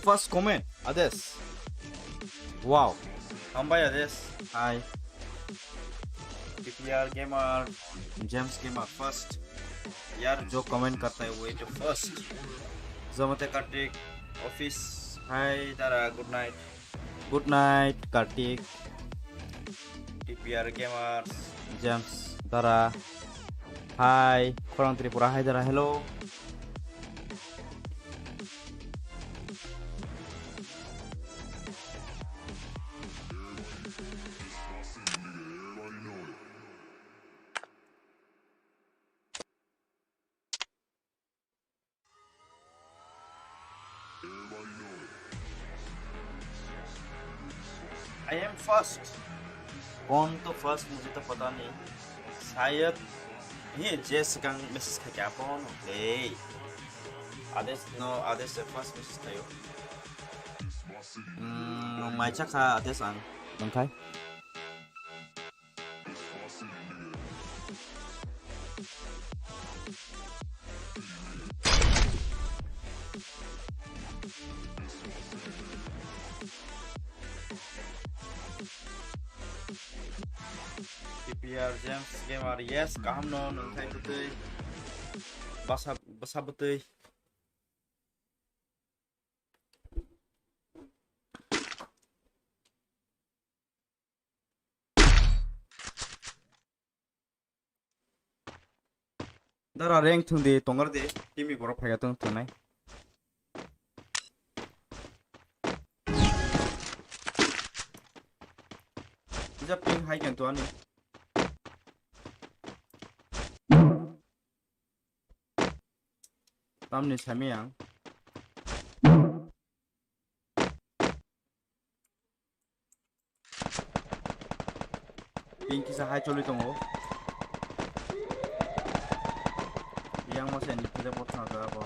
first comment. Ades. Wow. Ambay Ades. Hi. TPR gamer. James gamer first. यार जो comment करता है वो तो फर्स्ट. जमते Kartik office. Hi Tara good night. Good night Kartik. TPR gamers. James Tara. Hi. Korang Tripura hi Tara hello. I am first. कौन तो first मुझे तो पता नहीं. शायद ये जेस का मैसेज का क्या कौन ओके. आदेश नो आदेश से फर्स्ट मैसेज था यो. माइचा का आदेश आन नंखाय. TPR James gamer yes kaham no nongthai betul basa betul. Dara rank thung de tongar de timi borok phaiga tung thunai. Jap ping hai kan tuani. Tamni samyang. Ping kisa hai choli tongo. Yang masih ni kita potong apa?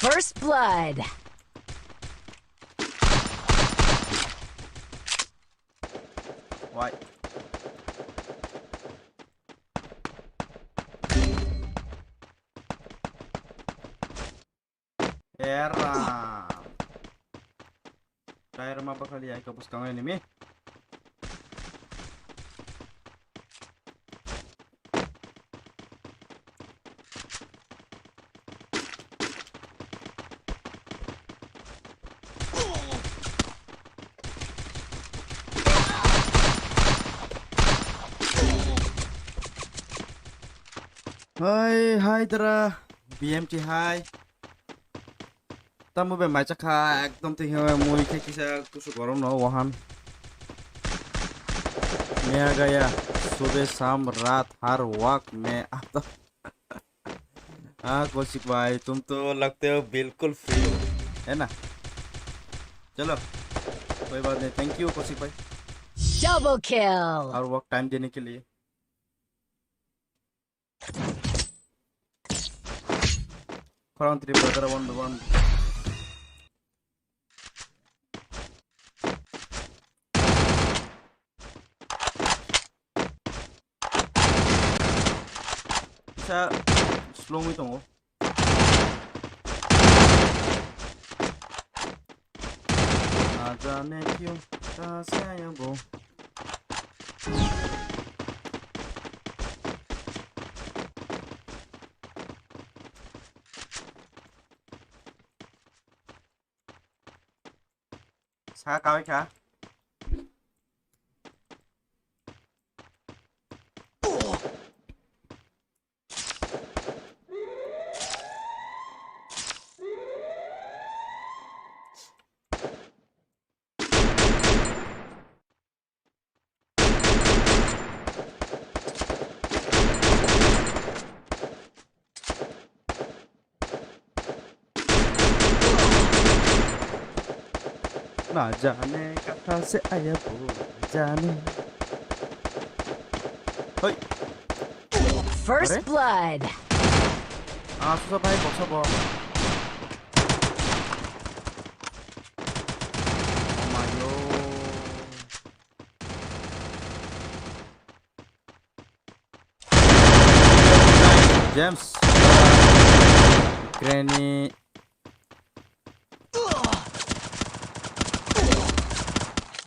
First blood. Why? Era. Tayar mapa kali ay kapos ka ngayon ni. Hai tara BMT hai. Tamu be macha kha ekdom te hewa mui ke kisa kusu gorom no wahan. Naya gaya सुबह शाम रात हर वक्त में आता. हाँ कौशिक भाई तुम तो लगते हो बिल्कुल फ्री हो है ना. चलो कोई बात नहीं. थैंक यू कौशिक भाई. Double kill. और वक्त टाइम देने के लिए. Korang three brother 1v1. Bisa slow mo itong Na जाने क्यों कैसे आया वो. Sa kawai ka? ना जाने कहाँ से आया वो जाने. Hoy. First Are? blood. susah baik kok sobo. Mayo. James. Granny.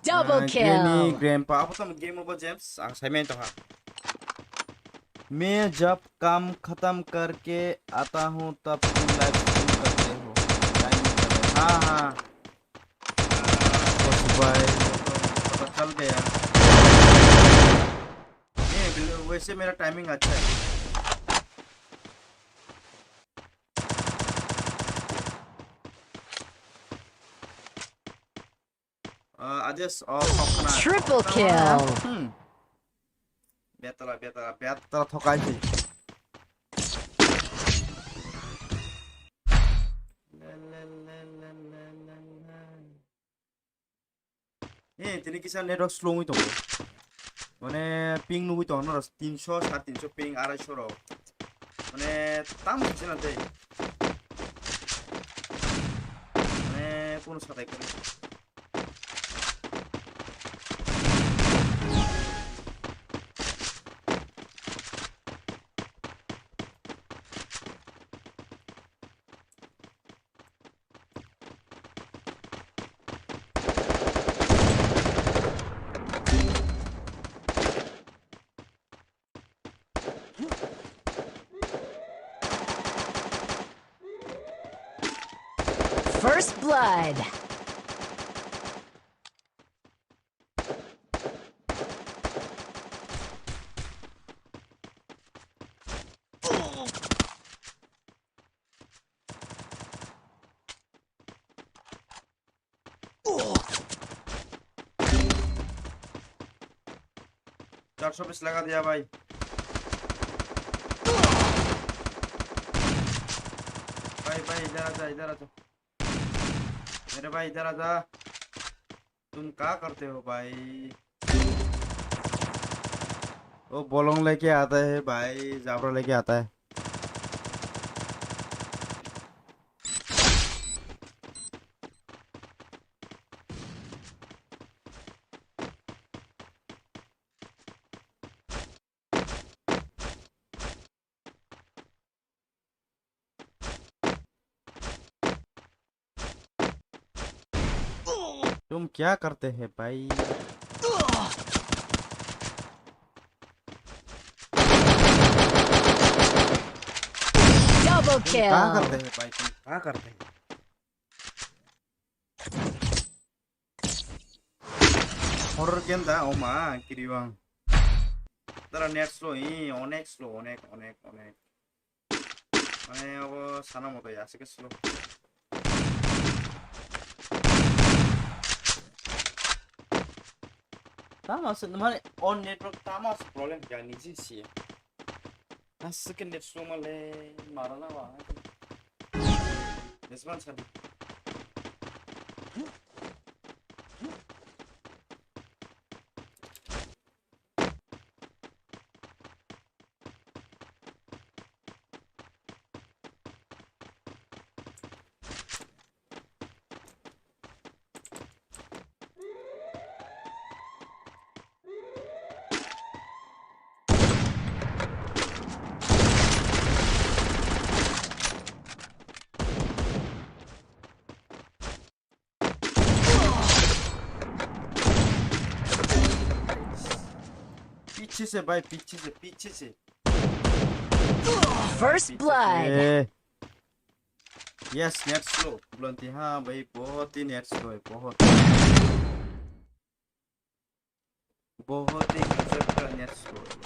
Double Granny, kill. Grandpa. Apa tuh game apa James? Saya main tuh. मैं जब काम खत्म करके आता हूँ तब तुम लाइव स्ट्रीम करते हो टाइमिंग हाँ हाँ तो सुबह पता चल गया नहीं वैसे मेरा टाइमिंग अच्छा है आदेश और Triple kill. बेतला थकाई তিনি কিছু নেটওয়ার্ক স্লো হইতো মানে পিং নুইতো না 300 350 পিং 250 র মানে তাম হচ্ছে না তাই মানে কোন সাথে করে First blood. चार सौ 20 लगा दिया भाई भाई इधर आजा मेरे भाई इधर आजा तुम क्या करते हो भाई वो बोलोंग लेके आता है भाई जाबरा लेके आता है तुम क्या करते हैं भाई Double क्या kill. करते हैं भाई तुम क्या करते हैं हॉरर गेम था ओमा किरिवां তারা নেট স্লো অনেক স্লো অনেক মানে अब সানা মতোই আজকে স্লো Tama মানে on network tama problem yang ni sih asyik net slow male marana wa desman sabi पीछे से भाई पीछे से First blood. Yes net slow बोलती हाँ भाई बहुत ही नेट स्लो है बहुत ही गजब का नेट स्लो है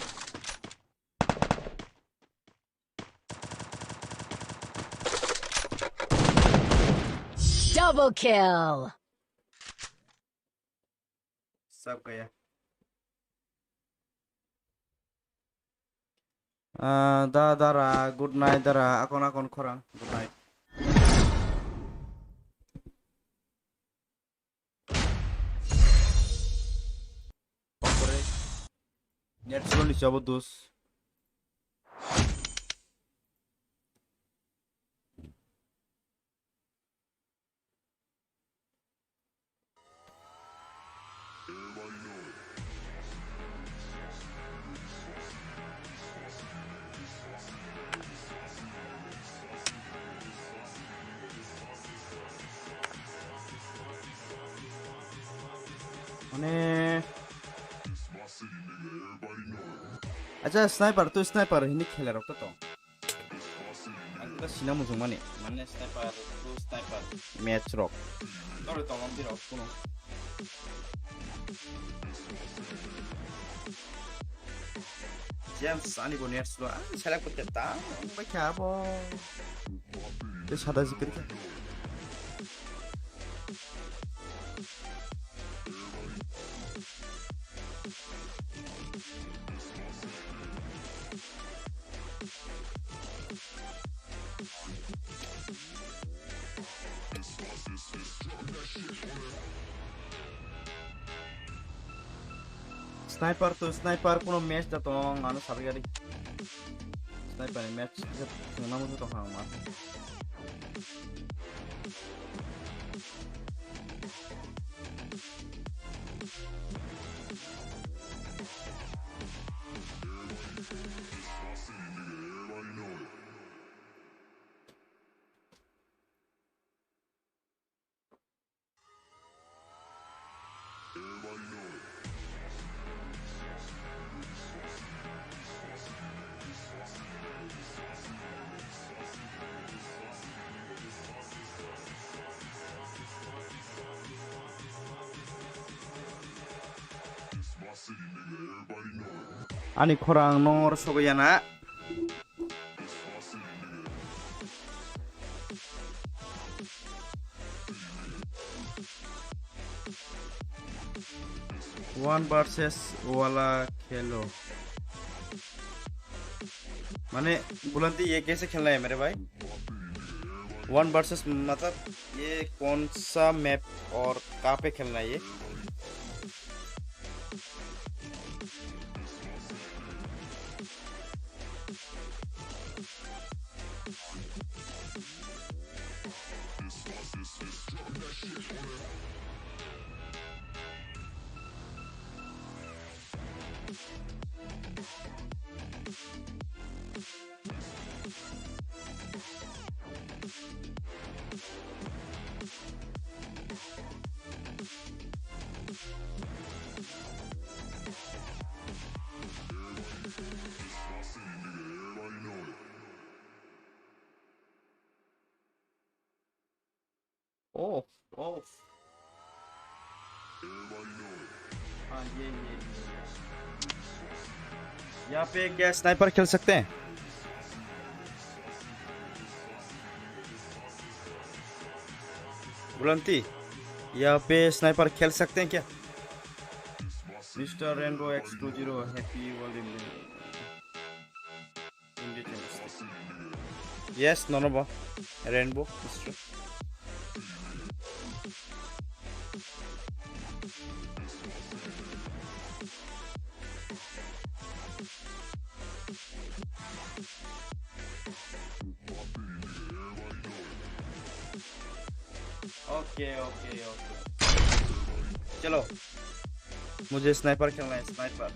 Double kill. सब गया दारा गुड नाइट दारा akon खरां गुड नाइट नेट स्लो लिचाबो दोस અને aja sniper tuh sniper ini खेलेर to aku sina mujung mane sniper tuh sniper match rock nore to ngam rock kuno James ani bonir slo select করতে তা ভাই খাবো তো সাদা জিকির কে Sniper tuh sniper kuno match datang anu sabi kali sniper match nama tuh toh hama Ani korang nor sobayana one versus वाला खेलो माने बुलंदी ये कैसे खेलना है मेरे भाई one versus मतलब ये कौन सा मैप और कहाँ पे खेलना है ये off off हाँ ये यहाँ पे क्या स्नाइपर खेल सकते हैं बुलंदी यहाँ पे स्नाइपर खेल सकते हैं क्या mister rainbow X20 happy world Indigenous yes no rainbow mister okay चलो मुझे स्नाइपर खेलना है स्नाइपर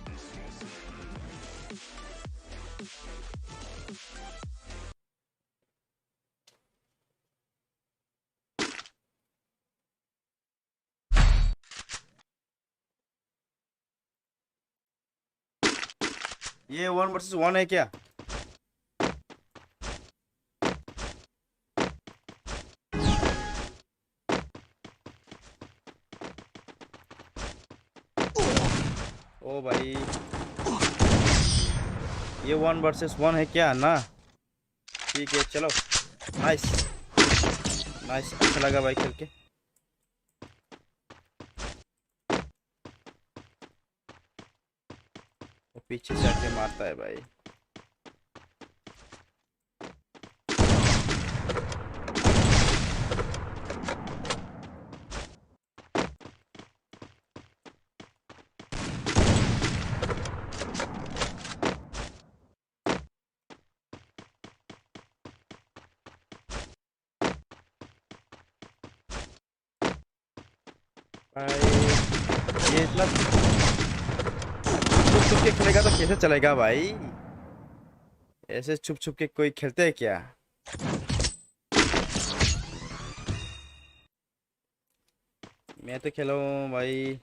ये 1 versus 1 है क्या ओ भाई ये 1 versus 1 है क्या ना ठीक है चलो नाइस अच्छा लगा भाई खेल के वो पीछे से आके मारता है भाई ये इतना छुप के खेलेगा तो कैसे चलेगा भाई ऐसे छुप के कोई खेलते है क्या मैं तो खेला हूँ भाई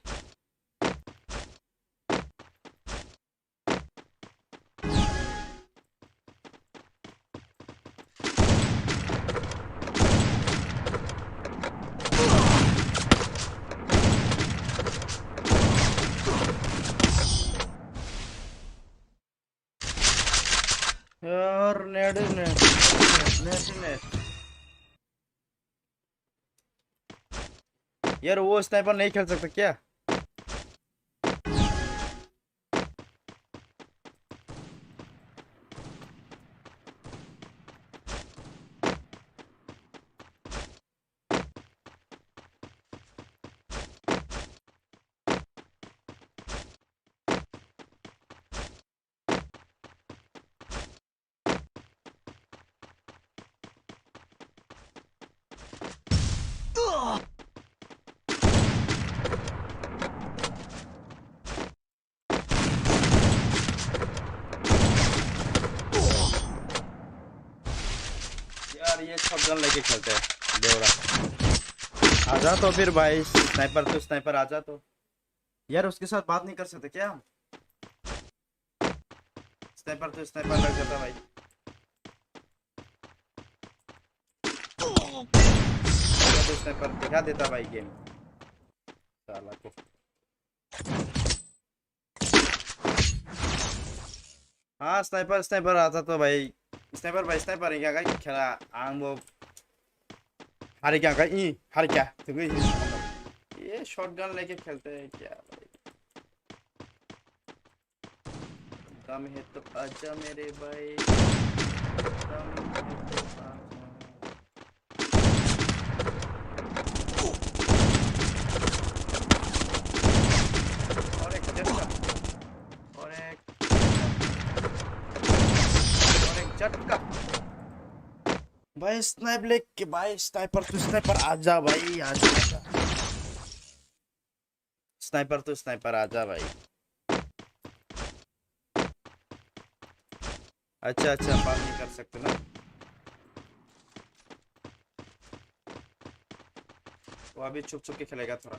नेट नेट यार वो स्नाइपर नहीं खेल सकता क्या? यार ये शॉटगन लेके खेलते हैं देवरा। आजा तो फिर भाई, स्नाइपर आजा तो। यार उसके साथ बात नहीं कर सकते क्या हम? स्नाइपर लग जाता भाई। तो स्नाइपर दिखा देता भाई गेम साला को। हाँ स्नाइपर आता तो भाई। स्नाइपर है क्या खेला आंग वो हारे क्या हारे क्या तो ये शॉटगन लेके खेलते हैं क्या भाई? दम है तो आजा मेरे भाई, दम है तो आजा। और एक झटका और एक झटका भाई। स्नाइप लेके भाई, स्नाइपर आजा भाई, आजा। स्नाइपर आजा भाई। अच्छा बात नहीं कर सकते ना। वो अभी छुप छुप के खेलेगा थोड़ा।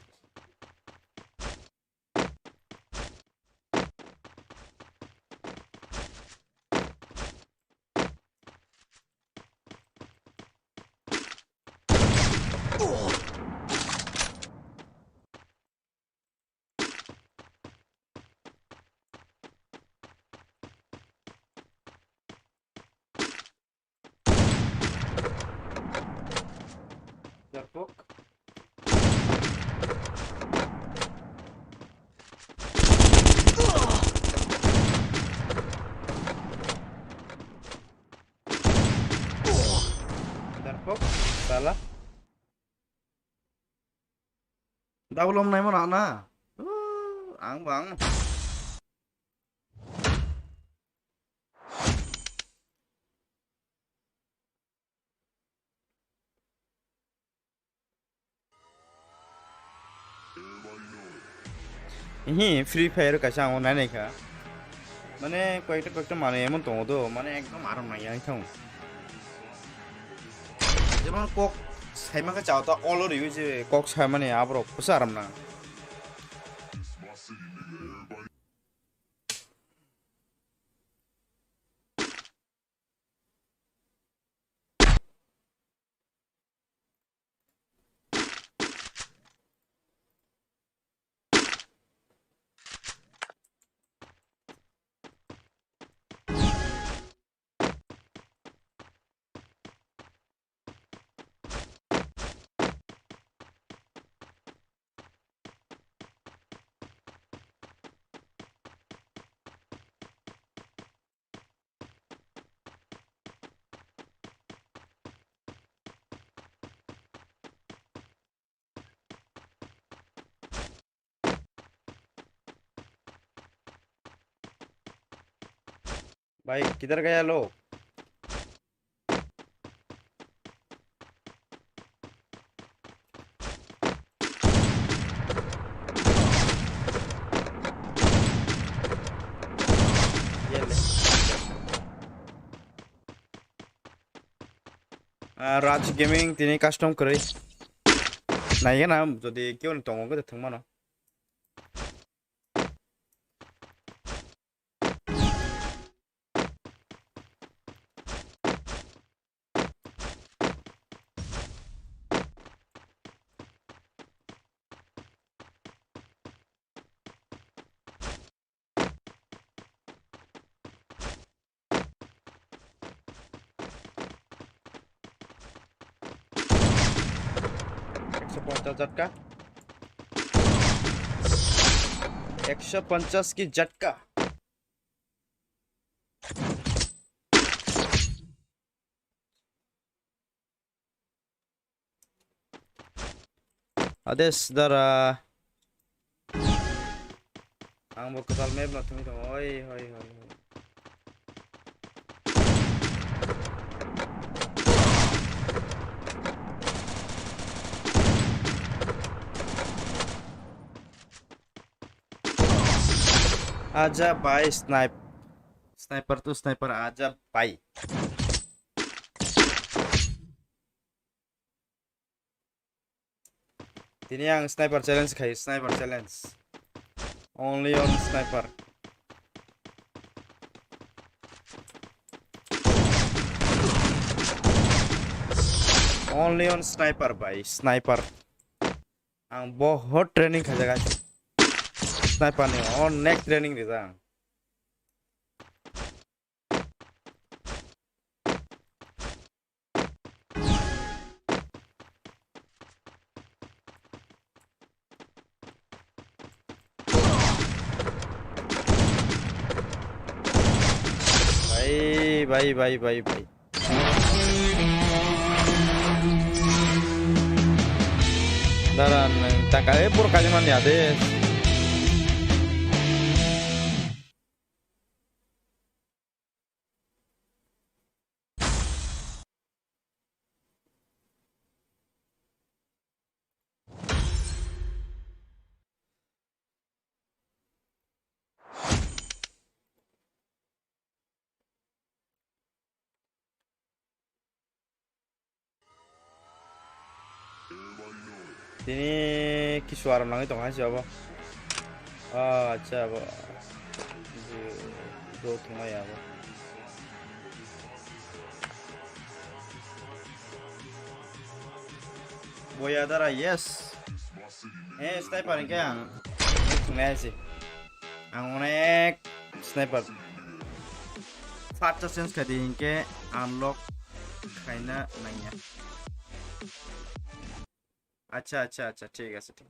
डरपोक डरपोक साला double om này mà nó áng vắng. হি ফ্রি ফায়ার কাছে আমার নাই নাইখা মানে কয়েকটা মানে এমন তো তো মানে একদম আরাম নাই আইথাও যেমন কক সাইমাকে চাও তো অলরেডি হইছে কক সাই মানে আবার কসা আরাম না भाई किधर गया लो ये ले রাজ গেমিং তিনি কাস্টম করে নাইগে না যদি কেউ দङ গো থাকমানো 150 झटका 150 की झटका Ades dara ang bakal map na tumi oi hoi hoi आजा भाई स्नाइपर तो स्नाइपर आजा भाई ini yang sniper challenge guys sniper challenge only on sniper only on sniper भाई sniper ang बहुत training खा जाएगा sniper ने on neck training देता भाई daran tangkale pur kajaman ya deh ini kisuaran lang itu nggak sih apa aja apa do tengah ya apa boya dara yes sniper ini yang tengah sih angnek sniper faster sense kadi ini unlock kaina nanya अच्छा ठीक है ठीक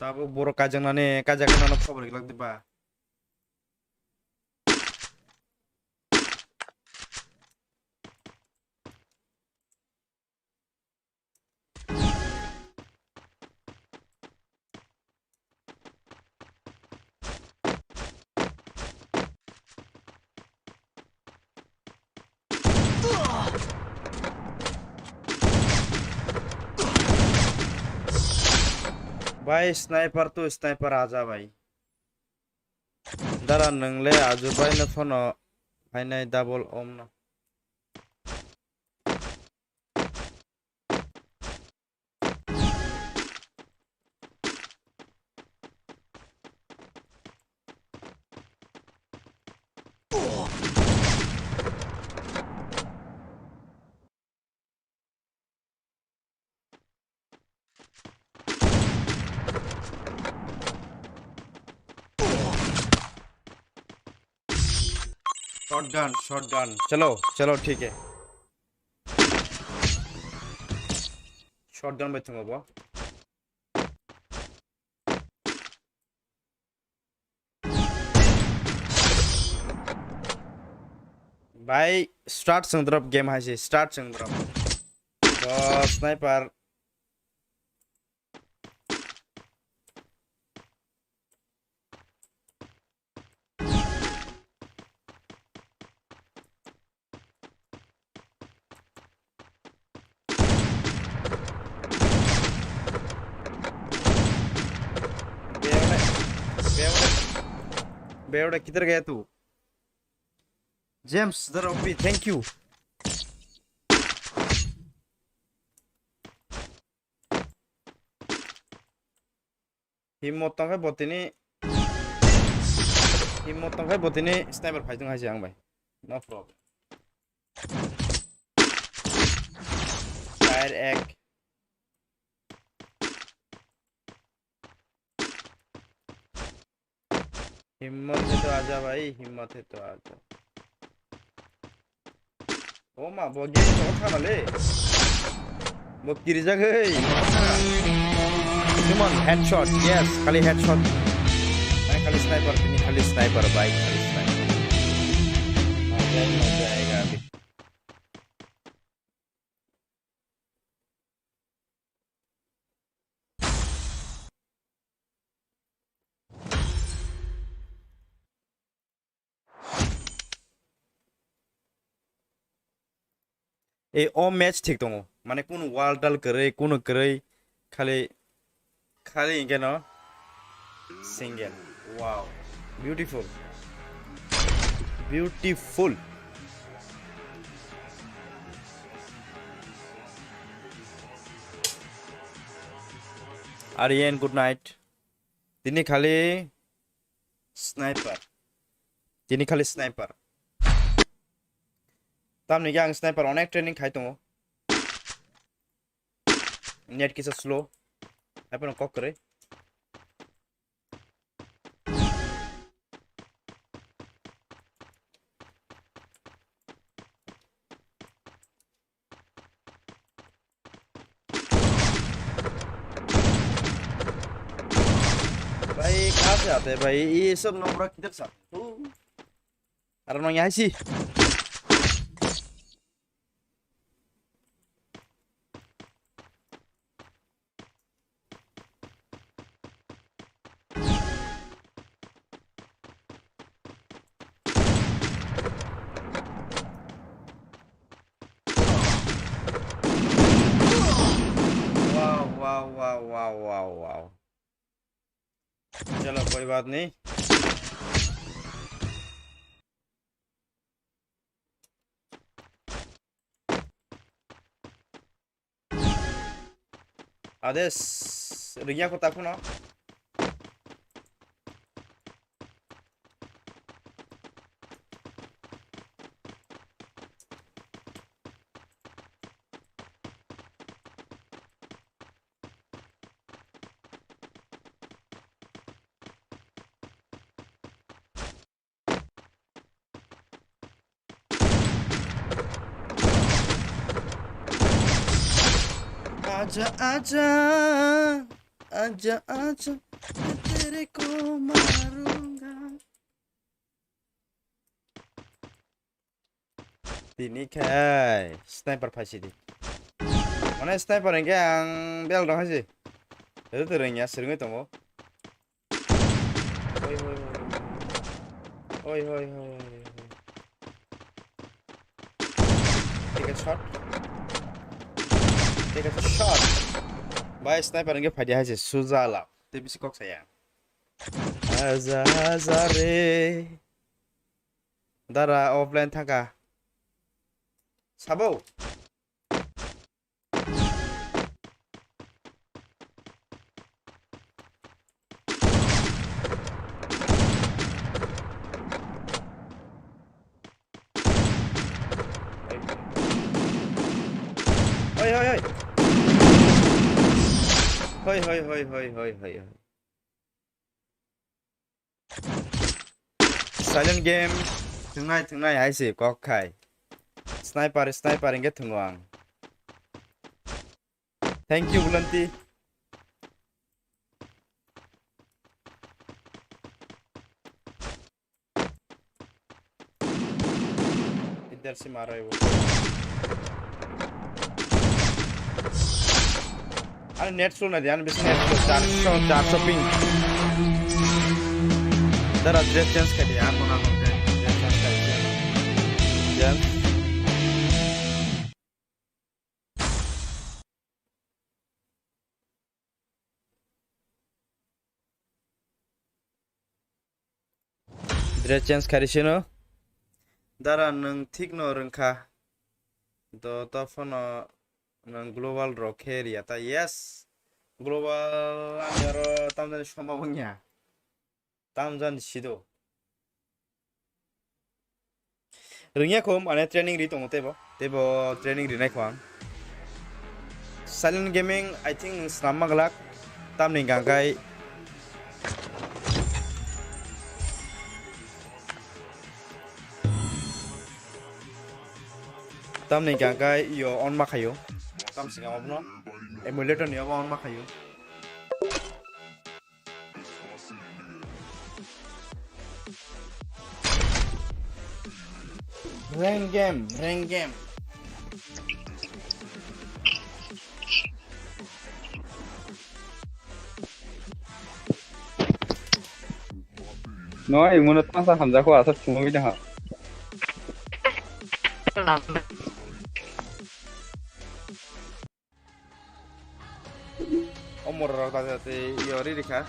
ताबो बर' काजोंनाने काजाखोनानो खबर गैलांदोबा भाई sniper तो sniper आजा भाई दारा नोंले आजुबाय न फन फाइनाय डाबल ओम न शॉटगन चलो ठीक है शॉटगन बैठूंगा बा भाई स्टार्ट संदर्भ गेम है स्टार्ट संदर्भ स्नाइपर बेवड़ा किधर गया तू जेम्स जरा ओपी थैंक यू हिम्मत तंखाय बतिनी स्नाइपर फाइटिंग हाइसे आं भाई नो प्रॉब्लम फायर एक हिम्मत है तो आजा भाई हिम्मत है तो आजा मा bo game ko thana le bo kiri jagai come on headshot yes kali headshot nahi kali sniper kini kali sniper bhai kali sniper मजा आएगा अभी ए ओ मैच ठीक दङ माने कुन वाल डाल करे कुन करे खाली खाली इंगे न single wow beautiful beautiful Aryan good night दिनै खाली स्नाइपर तामनि आं स्नाइपर अनेक ट्रेनिंग खाइ दङ नेट किसा स्लो अपन कक करे भाई कहाँ से आते हैं भाई ये सब नंबर किधर से आते हैं अरे ना यहाँ सी वाह चलो कोई बात नहीं आदेश रिया को ताकू ना आजा आजा आजा आजा मैं तेरे को मारूंगा ini kai sniper pasti di mana sniper yang bel dong sih itu terengnya sering itu mau oi take a shot भाई स्नाइपर के फायदे है सुजाला ते बिसी कक saya आजा रे दारा ऑफलाइन थाका साबौ Hoi. Silent game tonight I see kokai sniper inge tungwang thank you Bulanti इधर से मार रहा है वो अरे नेट स्लो ना ध्यान बेस नेट स्लो 400 पिंग दरा ड्रेस चेंज कर दिया आपको ना होते ड्रेस चेंज कर दिया जन ड्रेस चेंज करिसिनो दरा नंग ठीक न रंखा तो फोन नंग ग्लोबल रॉकेरिया ता यस ग्लोबल आरो तामजन समावंया तामजन सिदो रंगिया को माने ट्रेनिंग रि दङ तेबो ट्रेनिंग रि नायखौ आं साइलेंट गेमिंग आई थिंक स्नामगलाक तामनि गांगाय Tamni gangkai yo on makayo. Tam singa mabno. Emulator ni on makayo. Rank game. nói muốn tăng sang tham gia khóa thật chúng mới được hả Umur rata yo ready ka.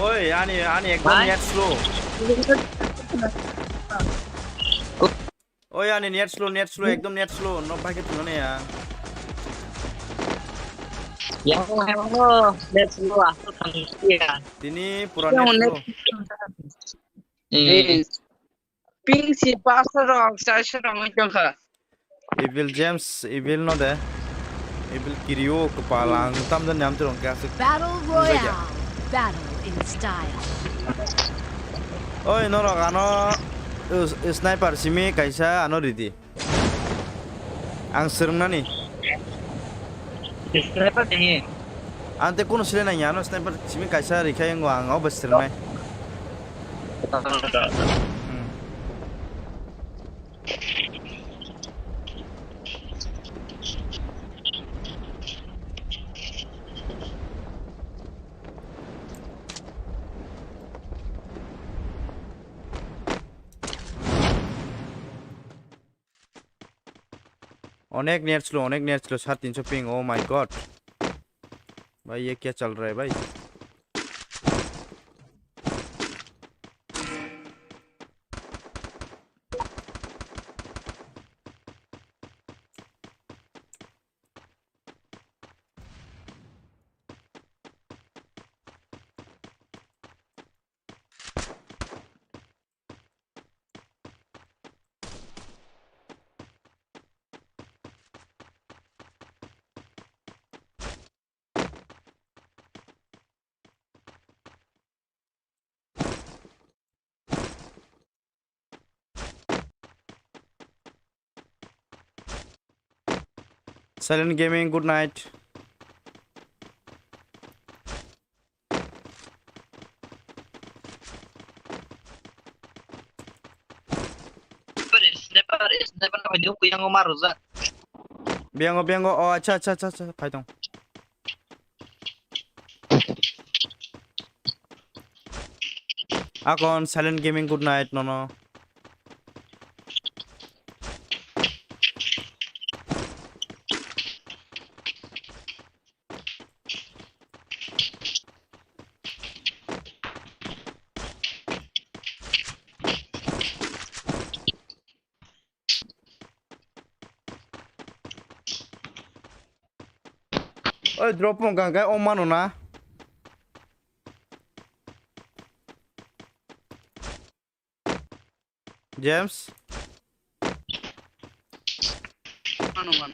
Oi, ani ekdom net slow. Oi, ani net slow, ekdom net slow. No pakai tuh ya. Yang lo net slow aku kan Ini pura net slow. Ping si pasar saya serang macam Evil James, evil no deh. Evil Kirio kepala tam dan nyam turun kasih. Battle Royale. Battle in style. Oi, noro kano sniper simi kaisa ano ridi. Ang serem nani. Sniper ni. Ante kuno sila na ano sniper simi kaisa rikay yang wang oh serem nai. अनेक net slow 350 ping oh my God भाई ये क्या चल रहा है भाई Silent Gaming, good night. Sniper apa dia yang ngomar Zat. Biango, oh acha, paitong. Akon Silent Gaming, good night, no. Oi, drop mo gangkai oman na. James. Man.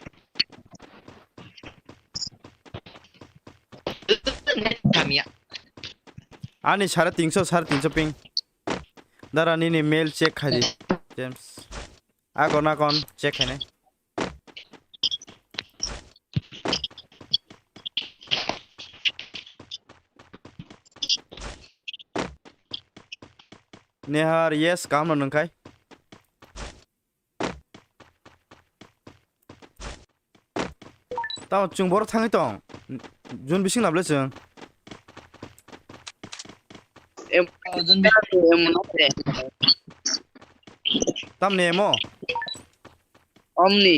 Kami ya. Ani 350 ping. Dara ni mail check khaji. James. Akon check hai ne. Nehar yes kam no nangkai. Tao chung bor thangi tong. Jun bising nable chung. Em nate. Tam nemo. Omni.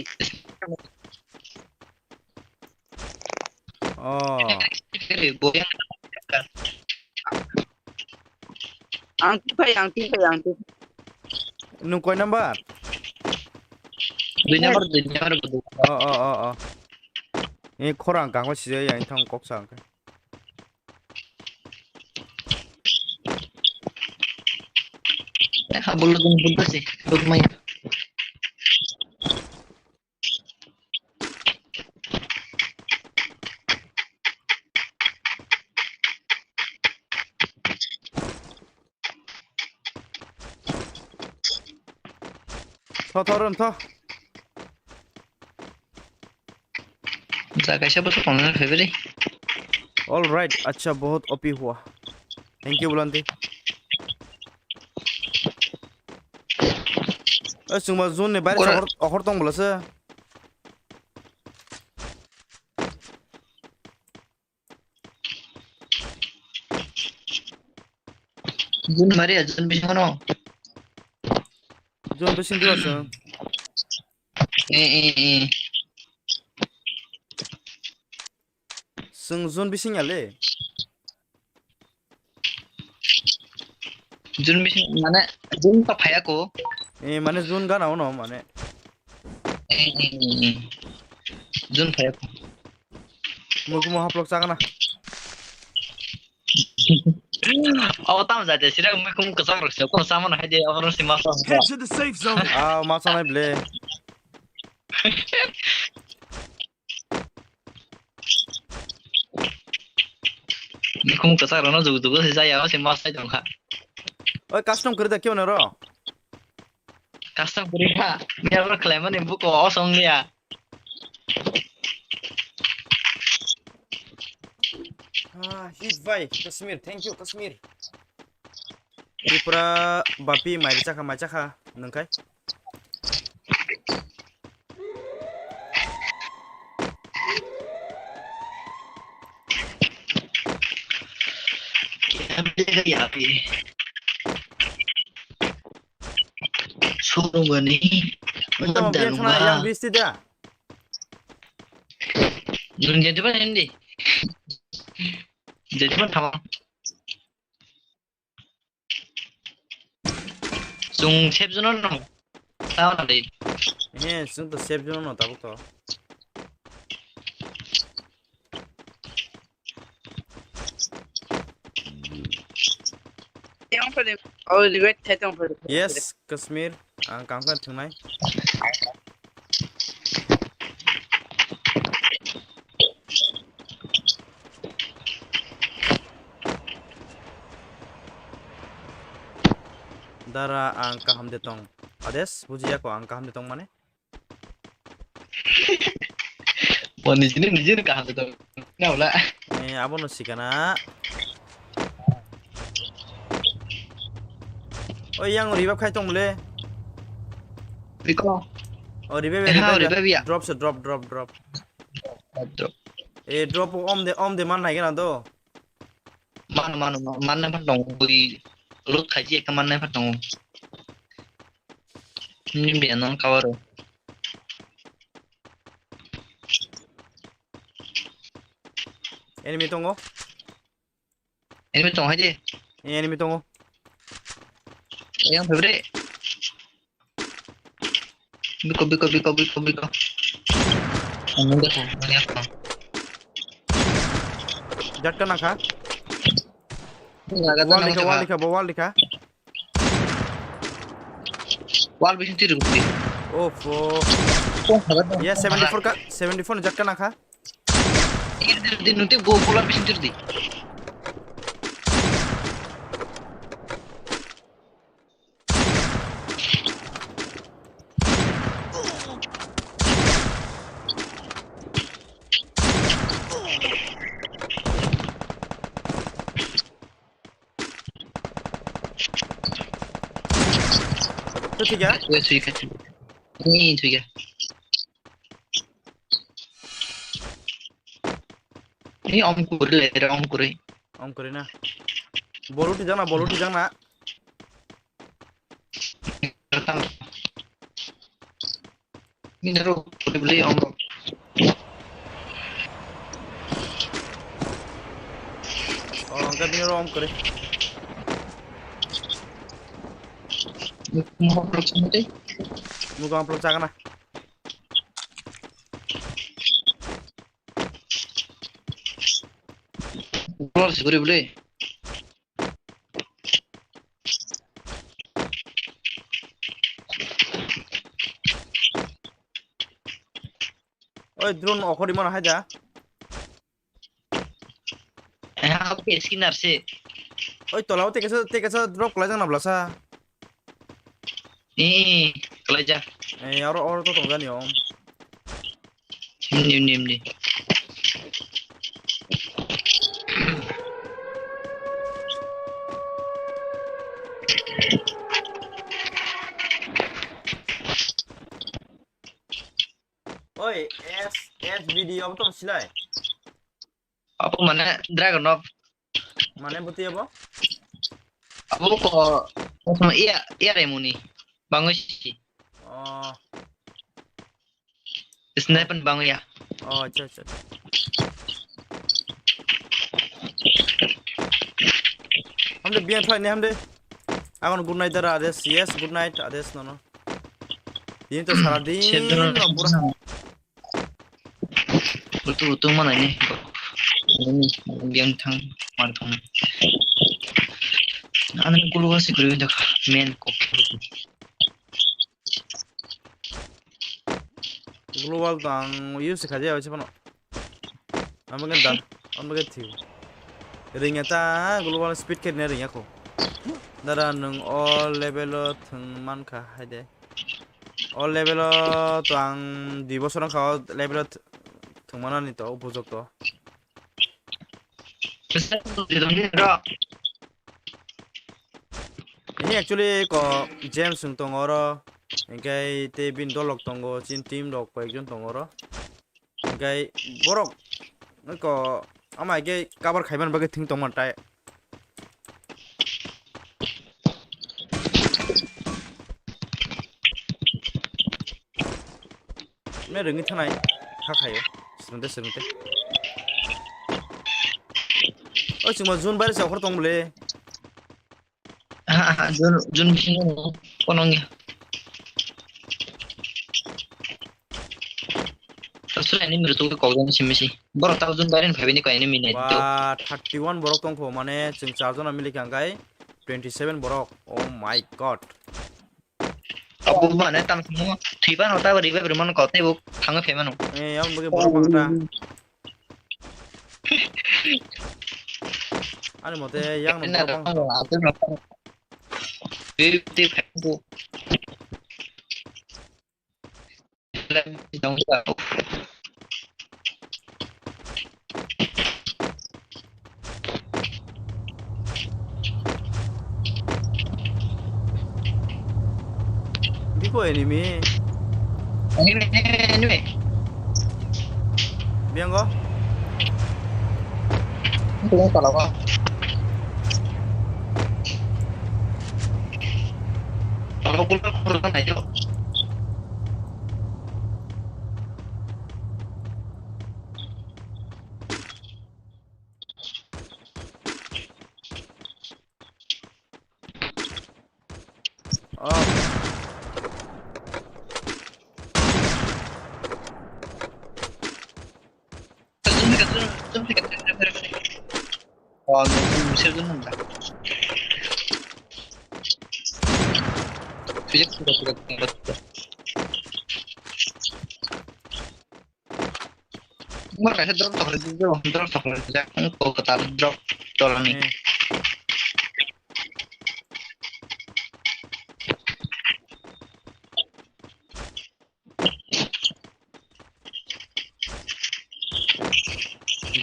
Oh. Boyang. Ang tipa. Nung koi number? Dua nomor betul. Oh. Ini korang kang ko sije yang thang kok sang. Habul bulu sih, lumayan. 터. Jaga siapa tuh kalau Februari? Alright, अच्छा बहुत OP हुआ. Thank you बुलंदी. जोंबा zone ने बारे Kora अखर दं बुलासो. Jun mari ya Jun bisa mana? जोन बेसिं दिवासो. Eh. जोन बेसिं याले. Jun bisa mana? Jun apa ya ko? माने जोन गाना उनाव माने. Eh. Jun apa ya ko? Mugu महाप्लक जागना. Oh tahu saja sih, aku kesal terus. Aku sama nih dia orang si Mas. Head to the safe zone. मासानाय ब्ले. Aku kesal karena juga sih saya si Mas aja enggak. ओए custom कर दे क्यों न रो. Custom beriha. Dia orang klaim nih buku kosong dia. Hit भाई Kashmir thank you Kashmir. इपुरा Bapi माइचाखा नंखाय. Kita beli ya api. Suruh gua nih. Tama biar kana yang bisti dia. Jadi apa ini? Jadi apa tama? Sung chef jono no. Tahu nanti. जों तो safe zone न Tabuk तो. Yes, Kashmir. Kangkan thungnai. Dara kaham detong. Ades, bujiya ko kaham detong mane? Wah di sini kah tuh? Nggak lah. Abon no sikana. Oh yang ribab khai tong mule. Riko. Oh ribab ya. Drop. Drop. Drop om de man naik na do. Mana dong beli lu kaji ke mana dong. Ini biar non kawar. Enemy tongo. Ini tong aja. Enemy tongo. Yang Februari. Biko. Anu dah ini apa? Jatka na kha. Wall likha. Wall bisa tiru bukti. Oh. Ya 74 jatka na kha. Ini nanti gua pulang bisa tiru di. तो ठीक है. Gue suika. Ini suika. Ini om kure le, om kure. Om करे ना. बोलूटी जाना. Ini naruh beli om. और uncle भी om करे. Mau produksi deh. मुझे आप लोग जाना. Keluar sih boleh. Oi drone okori mana haja. Oke skinner sih. Oi tolong tekesa drop kelai jang nablasa. Ih, kalau aja. Oro to tong jani om. Nim. Oi S video apa tuh silai? Apa mana Dragon of? Mana yang putih apa? Apa kok? Sama iya Remuni. Bangun sih. Oh Sniper bangun ya. acha. Hamde biar flight nih hamde. Akan good night dara ades yes good night ades no. Ini tuh salah din no pura. Betul mana ini? Ini yang tang martung. Anak gulu sih kalau udah main kokborok. Global tang use kaje ya coba no. Amagan dan amagan tiu. Ring eta global speed ke ne ring aku. Dara nung all level thangman ka haide. All level to ang di bosorang ka level thangmana ni to upojok to. Terus di dalamnya Ini actually ko James sung tongoro. Engkai te bin dolok tongo chin team dok ko ekjon tongoro. Engkai borok ko ama ge kabar khaiban bage thing tongman tai. Me ringi thanai khayo srunte. Oi chuma jun bare sa khor tongle. Jun bising konongnya. Terus ini menurut gue kau sih. Baru tahu Jun barin ini kau ini minat itu. Wah 31 borok tongko mane jeng charjon amili kangkai 27 borok. Oh my god. Abu mana tam semua. Tiba nota beriba berman kau teh buk tangga feman. Yang bagi borok bangta. Ani mote yang nomor bang. Itu bu. Biko enemy. Anyway. Biang ko. Itu kalau apa? Kalau kultur kurang aja. Oh. Bisa dulu nggak? Fisik sudah. Mereka drop tak aja. Kalau ketar drop tolong nih.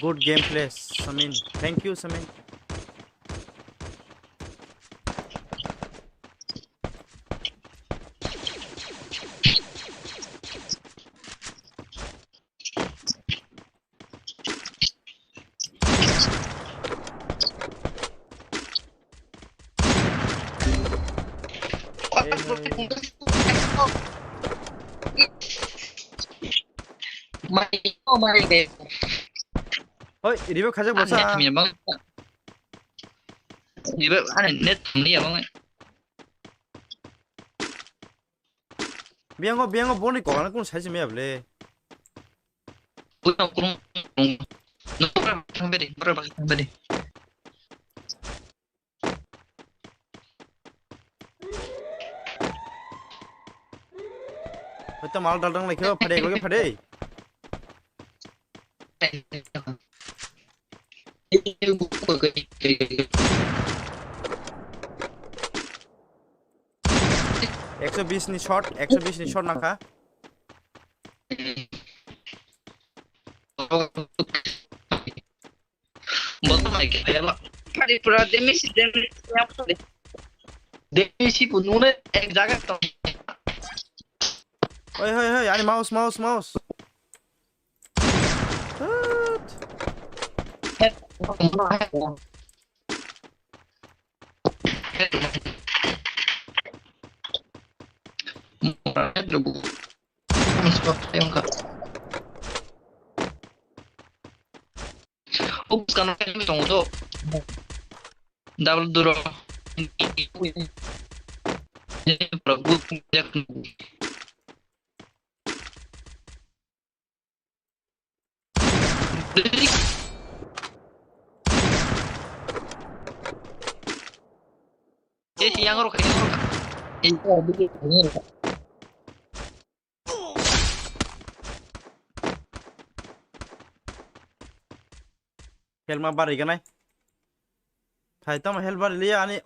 Good gameplay, Samin. Thank you, Samin. Mai deh. Oi, review kaja bosa. Bang. Review net ini ya bang. Biang ko boni ko kan kun size me able. kurung. Sampai. Betul mal dal dang lekho phade ko phade. Ekso 20 ni shot, 120 ni shot naka. Bottom mic kaya ba? Kali pura damage yang boleh. Damage pun nune ek jaga to. Hoi, ani mouse. Head. Buscando el todo. Double duro. Yang roka. Helma bari ganai. Thai tam hel bari liya ani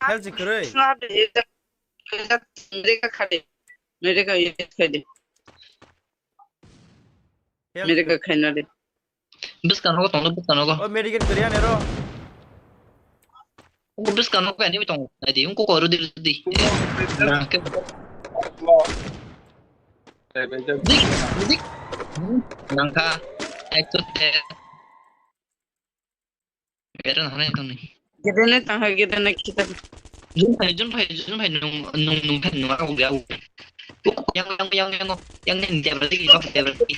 hel jikrei. मेरे का खाना दे Bus kan ko tong bus kan ko. Oh medical kriya nero. Bus kan ko ani tong. Adi ko ko ru di. Dik. Nangka ekto te. Beran hane tong ni. कितने तहाँ कितने kita Jun phai nung phen nung aku gak. Yang ni dia berarti kau dia berarti.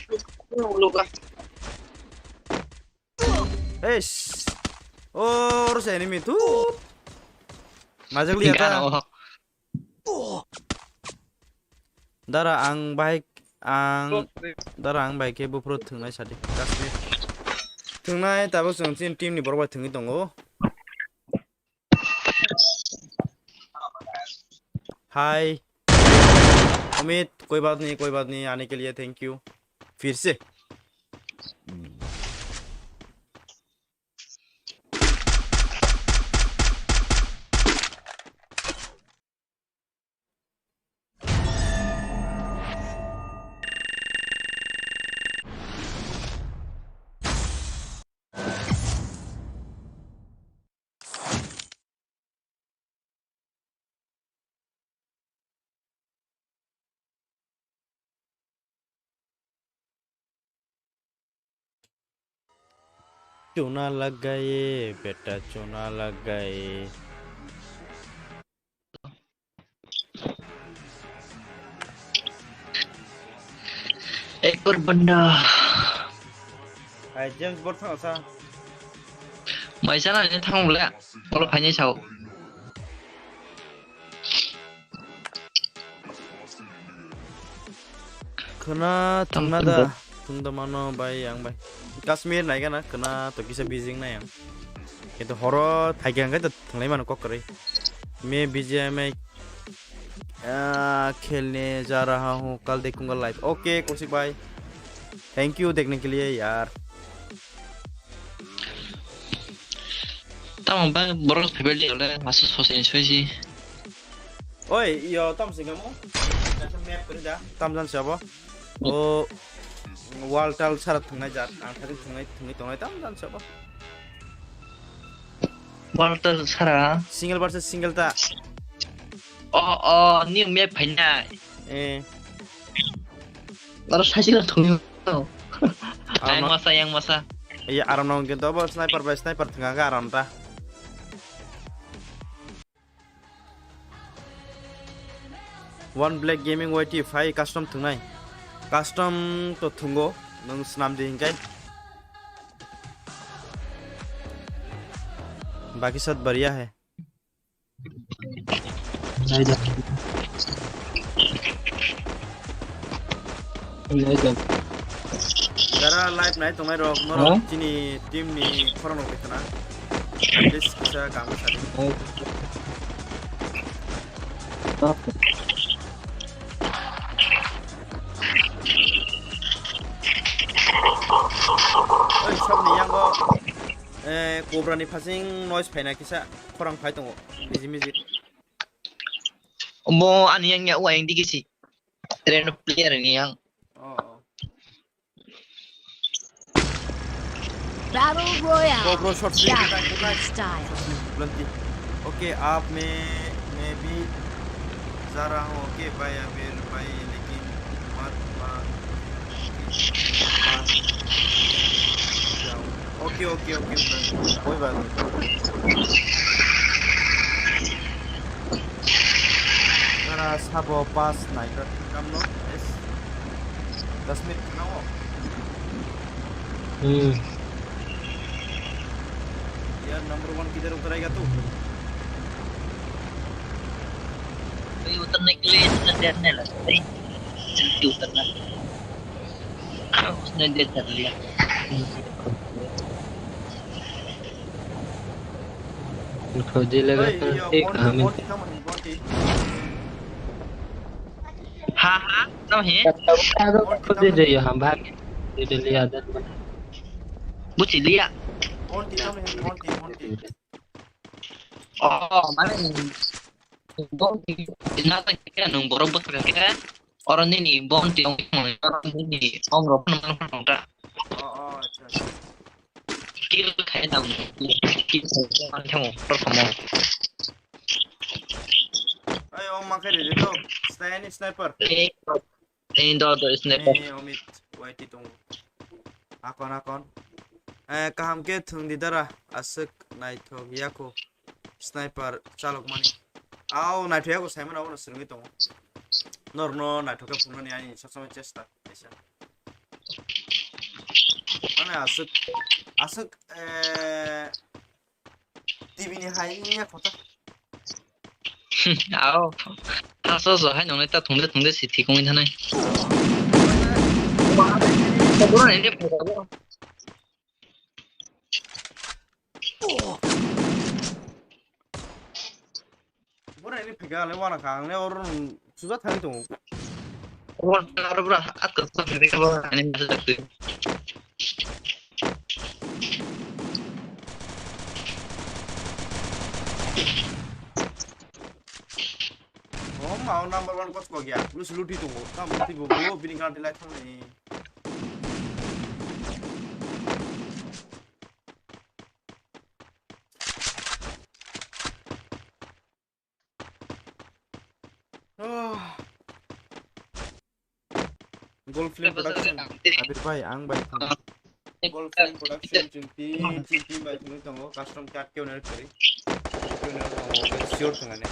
लोग Eish. Oh, harus enemy tuh. Majak lihat ah. Dara ang baik ke bufro thungnai sadi. Kasmi. Thungnai tabo sungsin team ni borba thungi tongo. हाय अमित कोई बात नहीं आने के लिए thank you फिर से चूना लग गए बेटा चूना लग गए एक और बंदा हाय जेम्स बॉन्ड था सा mày sẽ là những thằng lẽ có phải như sao kena tengna dah tungda mano bay yang bay Kashmir naik kan kena to kisa Beijing na yang itu horor thaigang kan thanglai mano kok करे मैं बीजे में खेलने जा रहा हूँ कल देखूंगा live okay Kaushik भाई थैंक यू देखने के लिए यार tao mà bro phải biết liệu là mà số tiền chơi gì oi yo tam sing kamu map kerja tam jan siapa oh wall tal syarat thangnai jar ang thari thangai tongai tam jan siapa Walter Sara single versus single ta nhưng mẹ phải nhà nó 사실은 동요 yang masa iya aram nong gitu apa sniper by sniper tengah ke aram ta one black gaming YT 5 custom thengnai custom to thungo nong snam de hingkai बाकी सब बढ़िया है Cara live night tumai rok moro kini tim ni koron ok kana this bisa kamu tadi Oi, shop ni yang go cobra ni passing noise phai na kisa khorang phai tongo mizi mizi. Mo ani yang ya wa yang dikisi. Train player ni yang. Oh. Battle Royale. GoPro shot free Battle good in night. style. Bulanti. Okay, आप में भी ज़रा हो के भाई अबीर भाई लेकिन मत ओके ओके ओके कोई बात नहीं ज़रा सब पास नाइट कम नो यस 10 मिनट ना हो यार नंबर 1 किधर उतरेगा तू उतरने के लिए इतना देर नहीं लगता है जल्दी उतरना उसने देर कर लिया खोजी लगा एक हमें हाँ हाँ तो है खोजी जाइए हम भाग डेली आदत बना बुझ लिया कौन माने ना तो क्या नंग बरोबर करके और नहीं bond orang ini om ropan mana dah अच्छा kill kayak dah kill macam performa ayo om makan itu sniper ini dah sniper omit wait itu akon kaham ke thung di dara asik naik thog yako sniper calok mani au naik thog yako Simon au nasir gitu norno naik thog ke punan ya ini sama cesta bisa mana asik TV ni hai ni kota ao so hai nong ta thung de si thi kong thanai bukan ini bukan ini pegang lewana kang le orang sudah tahu itu orang berapa atas sampai ke bawah ini masih dekat mau number 1 coach ko gya lu luti tu kam luti bo bining kan dilai thang ni Gold Flame Production Abir bhai ang bhai Gold Flame Production cinti bhai thunu tango custom card ke oner kari ke oner tango sure thangane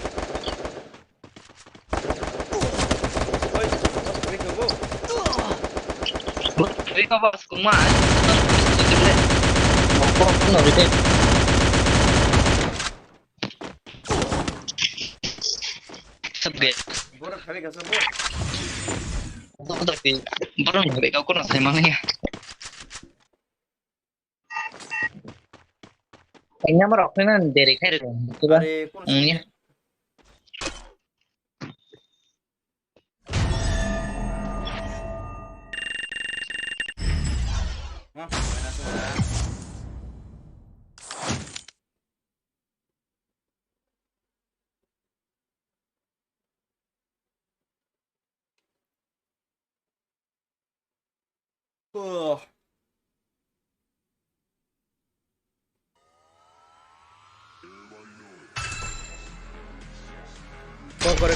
Mereka bos kumah, mau nggak bisa? Sebet. Borak kali kasar bor. Tapi baru mereka aku nasi emangnya. Kayaknya merokoknya dari kayak itu kan? Iya.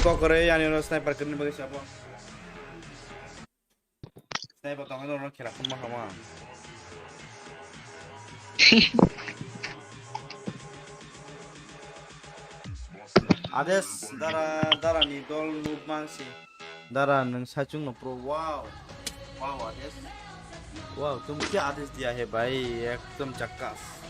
Kokore yani no sniper kene bagi siapa? Sniper tangan orang kira pun mahama. Ades dara ni dol movement si dara nang sachung no pro wow Ades wow तुम क्या आदेश दिया है भाई एकदम चक्कास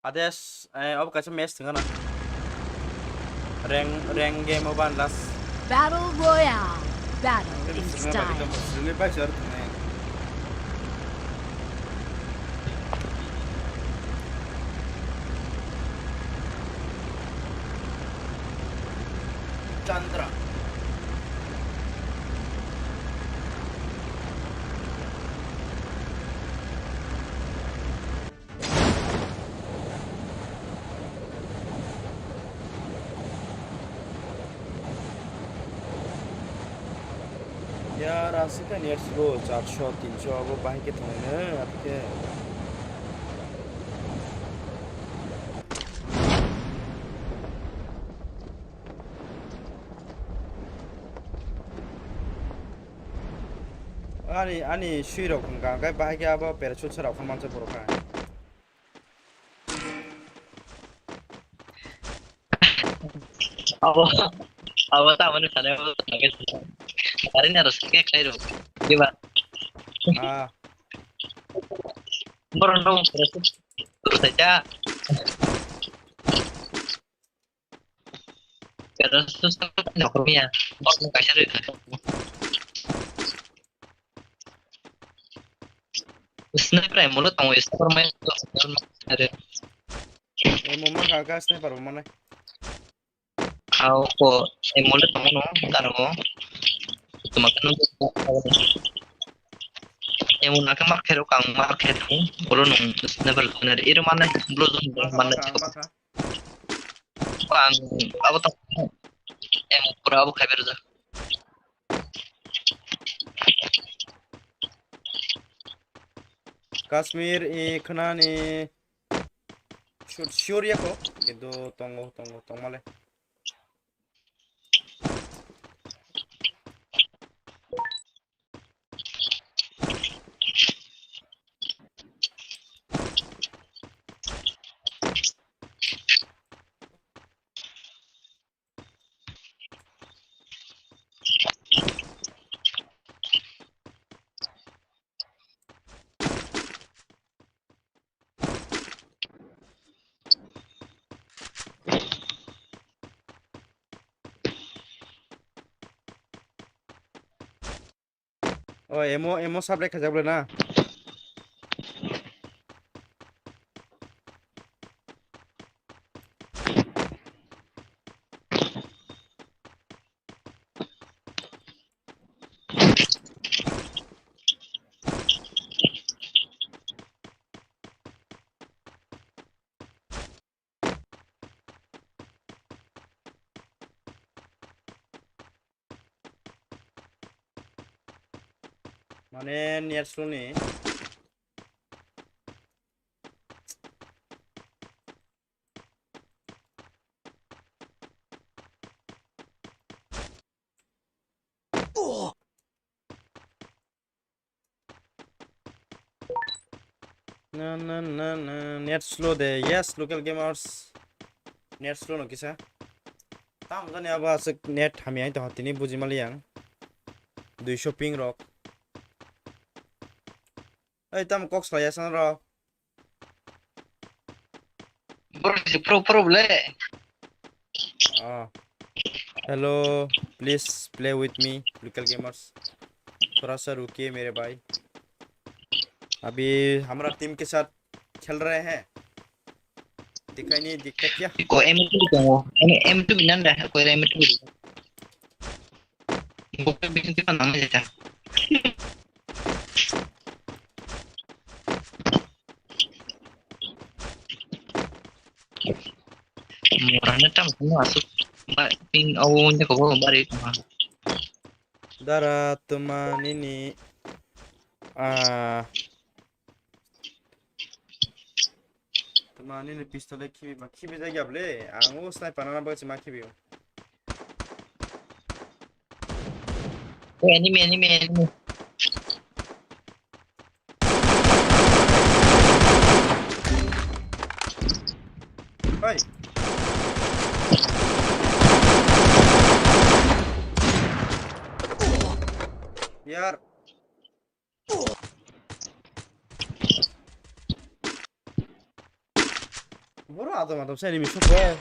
Ades अब कैसे match Thanga ना rank game ओबान loss Battle Royale. Battle in Seringan bagi style. kamu seringan baik syarat nih Chandra यार आसिक kan यार स्लो 400 300 अब बाइक के थोने आपके 아니 쉬러 건가 그 바이크 아버 베르초처럼 한 번째 보러 가 Awak awak tak mana sana awak tak kisah. Hari ni harus kayak keliru. Gimana? 아 Berondong terus saja. Terus nak rumia. Bak muka syari. Sniper yang mulut tahu sniper main ada. 몸만 가가 스나이퍼 몸만 Aku mulut tahu no, tahu no. Itu makan yang mau nak market orang market tu, kalau nung sniper tu ada iru mana, belum mana cakap. 마카 Bang, apa tahu? Pura apa kabar tu? 카스미르 이 크나니 쇼리야코 itu tunggu male oh emo sabre khajak boleh na Mane niat slow nih. Na net slow deh. Yes, local gamers. Net slow no kisah. Tam kan ya bahas net kami yang itu hati ini buji maliang. 200 ping rock. Tam kok saya sana Pro boleh. Hello please play with me local gamers थोड़ा सा रुकिए मेरे भाई अभी हमारा team के साथ खेल रहे हैं दिखाई नहीं दिखता क्या Ko M2 tunggu. M2 binan dah. Ko M2. Bukan bikin tipe nama saja. Murahnya tam semua masuk. Ping awalnya kau balik mah. Dara teman ini teman ini pistolnya kibi lagi able aku sniper nana baca cuma kibi Oh anime. Hai यार Bro, ada macam saya ini misuk ya.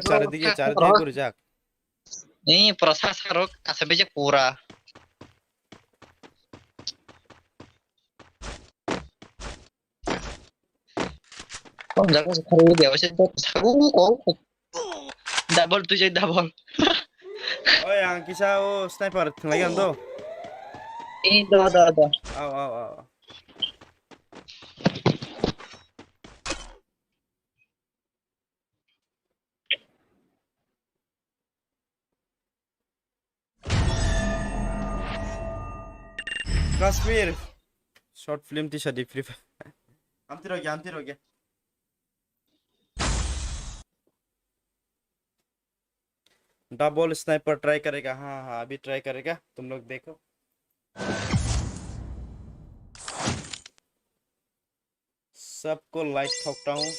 Cara tiga kurjak. Ini proses harus asal beja pura. Oh, jangan sekali dia masih sagu kok. Double tuh jadi double. Oh, yang kisah sniper lagi kan tuh. Ini ada. Aw. Kashmir. Short film T shirt free आमती रह गया double sniper try करेगा हाँ अभी try करेगा तुम लोग देखो सबको लाइक ठोकता हूँ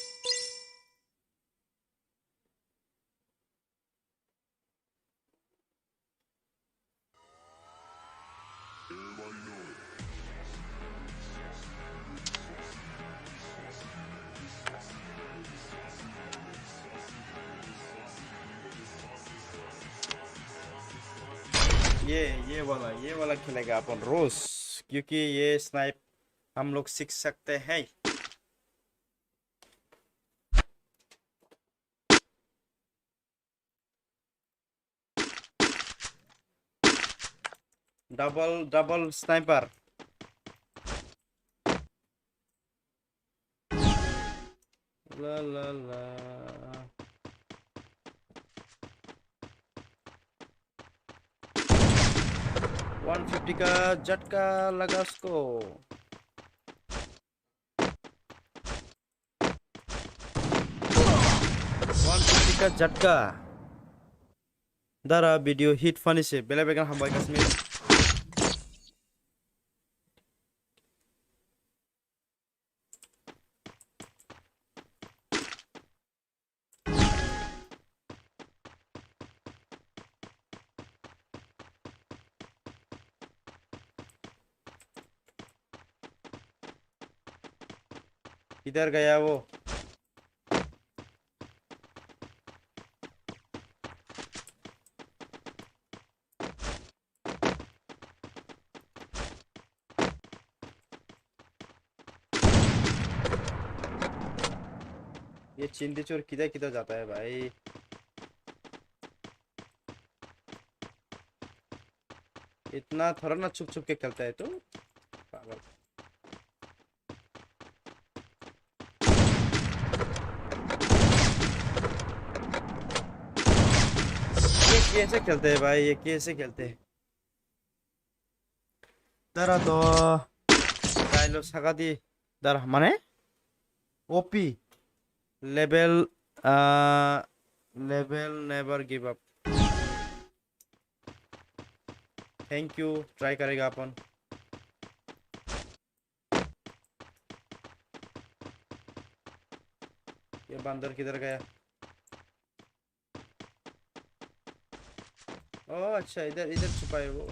ये वाला खेलेगा अपन रोज क्योंकि ये स्नाइप हम लोग सीख सकते हैं डबल स्नाइपर ला 150 का झटका लगा उसको 150 का झटका दारा वीडियो हिट फनी से बेला बेगन हम भाई कश्मीर किधर गया वो ये चिंदी चोर किधर किधर जाता है भाई इतना थोड़ा ना छुप छुप के खेलता है तो पागल कैसे खेलते हैं भाई ये कैसे खेलते हैं तारा तो डायलॉग सगा दी दारा माने OP level never give up thank you try करेगा अपन ये बंदर किधर गया ओह अच्छा इधर छुपा है वो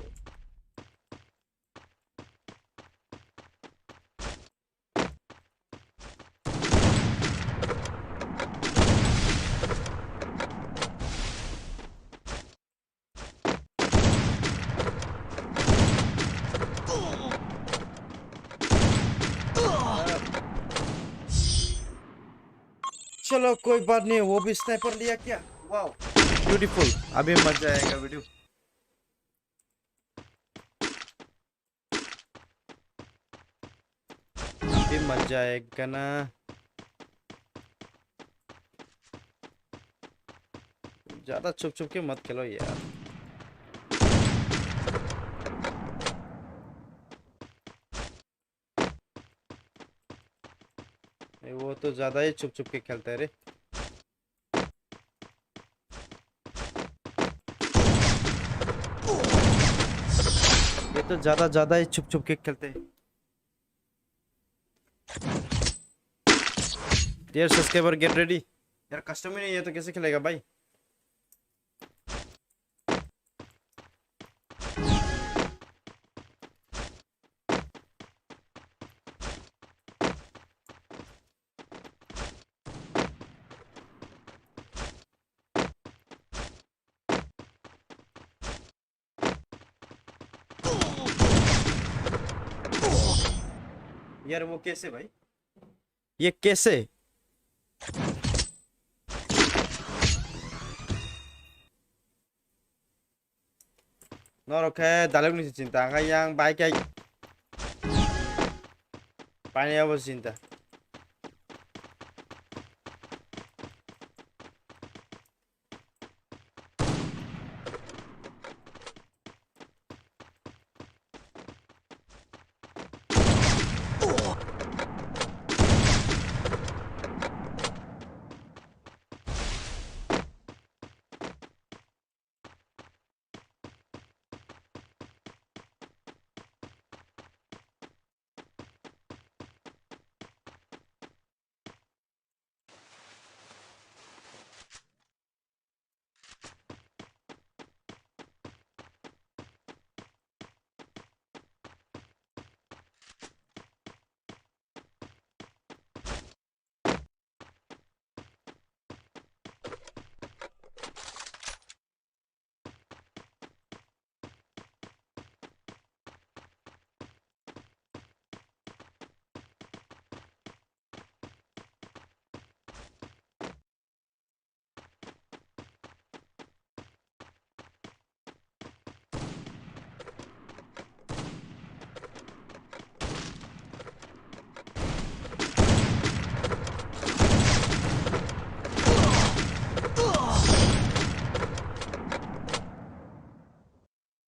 चलो कोई बात नहीं वो भी स्नाइपर लिया क्या वाओ ब्यूटीफुल अभी मजा आएगा वीडियो अभी मजा आएगा ना ज्यादा छुप छुप के मत खेलो यार वो तो ज्यादा ही छुप छुप के खेलता है रे ये तो ज्यादा ही छुप छुप के खेलते हैं डियर सब्सक्राइबर गेट रेडी। यार कस्टम ही नहीं है तो कैसे खेलेगा भाई? यार वो कैसे भाई? ये कैसे? Nó okay, dalag ni cinta ka yang baik ay pani apa cinta.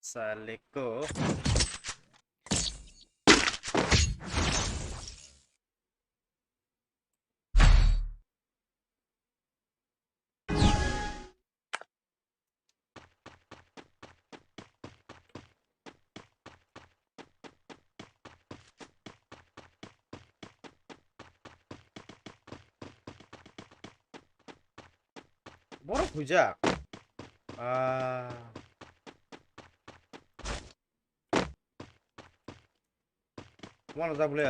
साले को borok bujak. Mana tak boleh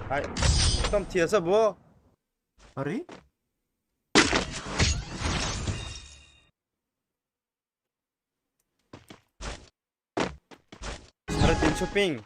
Hai, tom thiasa bo. Hari? 350 ping.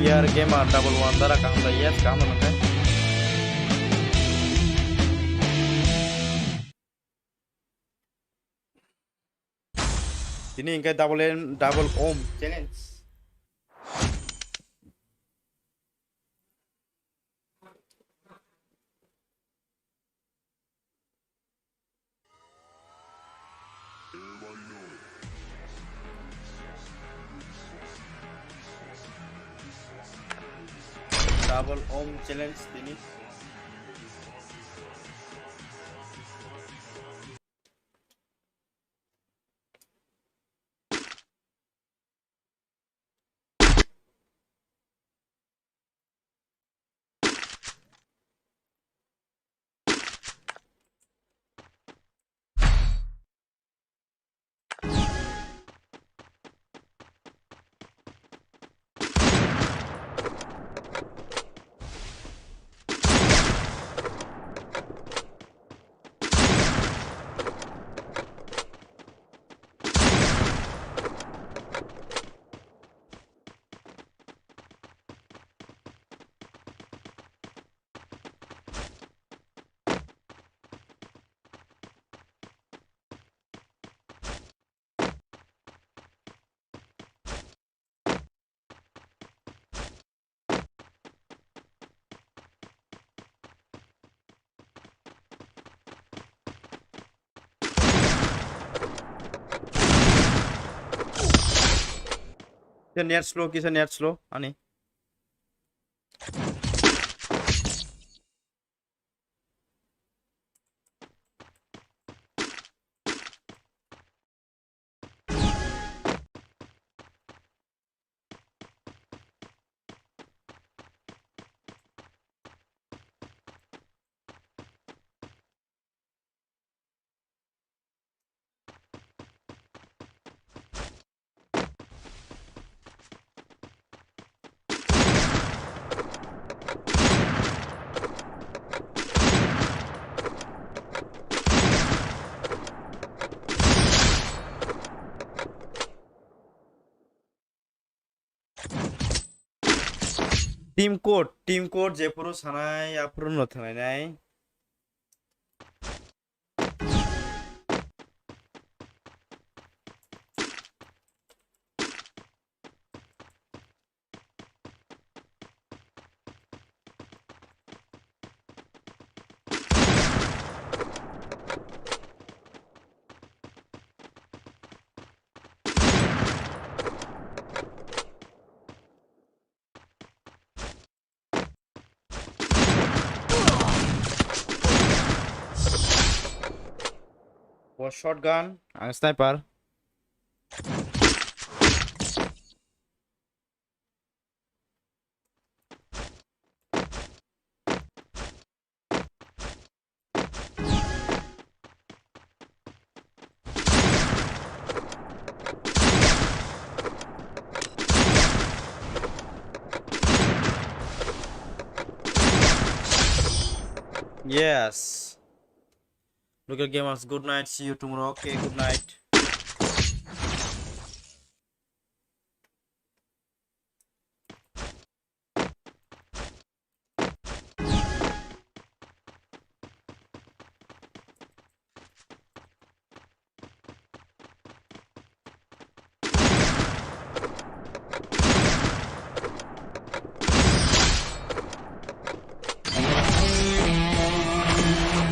Biar game double one darah kamu dah yes kamu nanti. Ini ingkay double ohm challenge. Double ohm challenge ini. Kisa net slow ani. Team code Jepuru sanai apuru no thanai nai. Was shotgun, ang sniper. Yes. Look at gamers. Good night. See you tomorrow. Okay. Good night.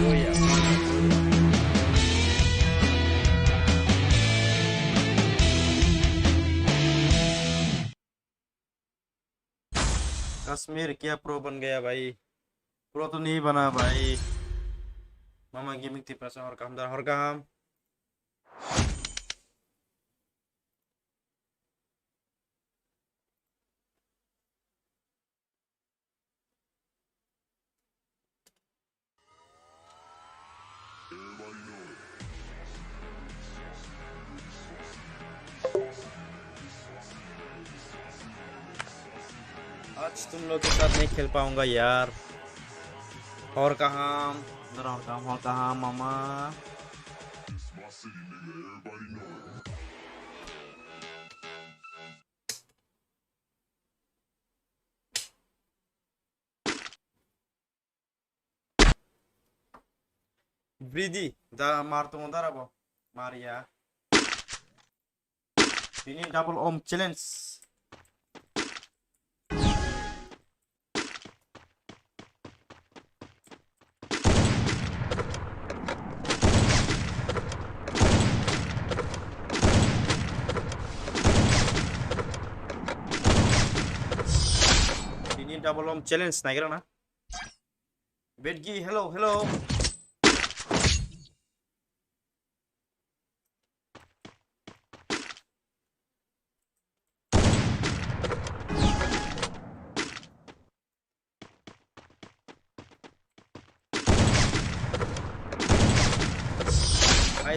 Oh yeah. Kashmir क्या pro बन गया भाई pro तो नहीं बना भाई मामा gaming थी पैसा और काम आज तुम लोग के साथ नहीं खेल पाऊंगा यार और कहाँ मामा Bridi da marto darabo Maria ini double om challenge ini double om challenge naik na Bedgi hello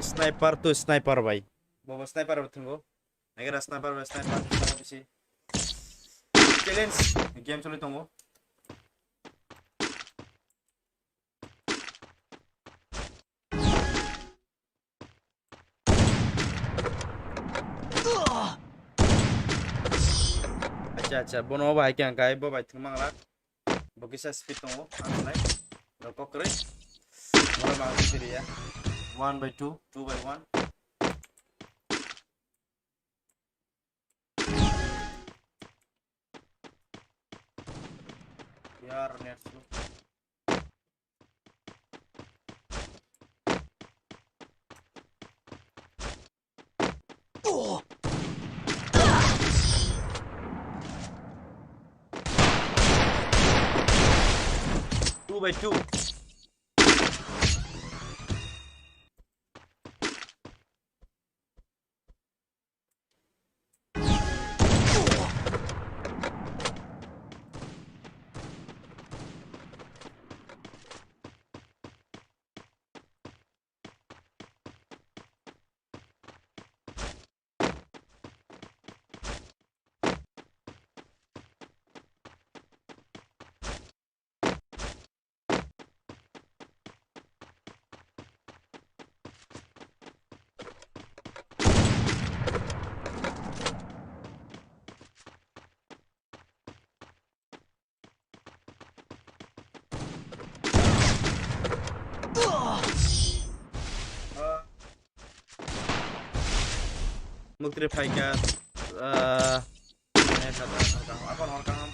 sniper tuh sniper bay bawa sniper tunggu agar sniper bisa challenge game sulit tunggu acha bono bay kya kai bo bay tunggu mangla bokisa speed tunggu anlai rokok kere mora bangun sini ya 1 by 2 2 by 1 यार net slow 2x2. Mukti faikat ini kata apa orang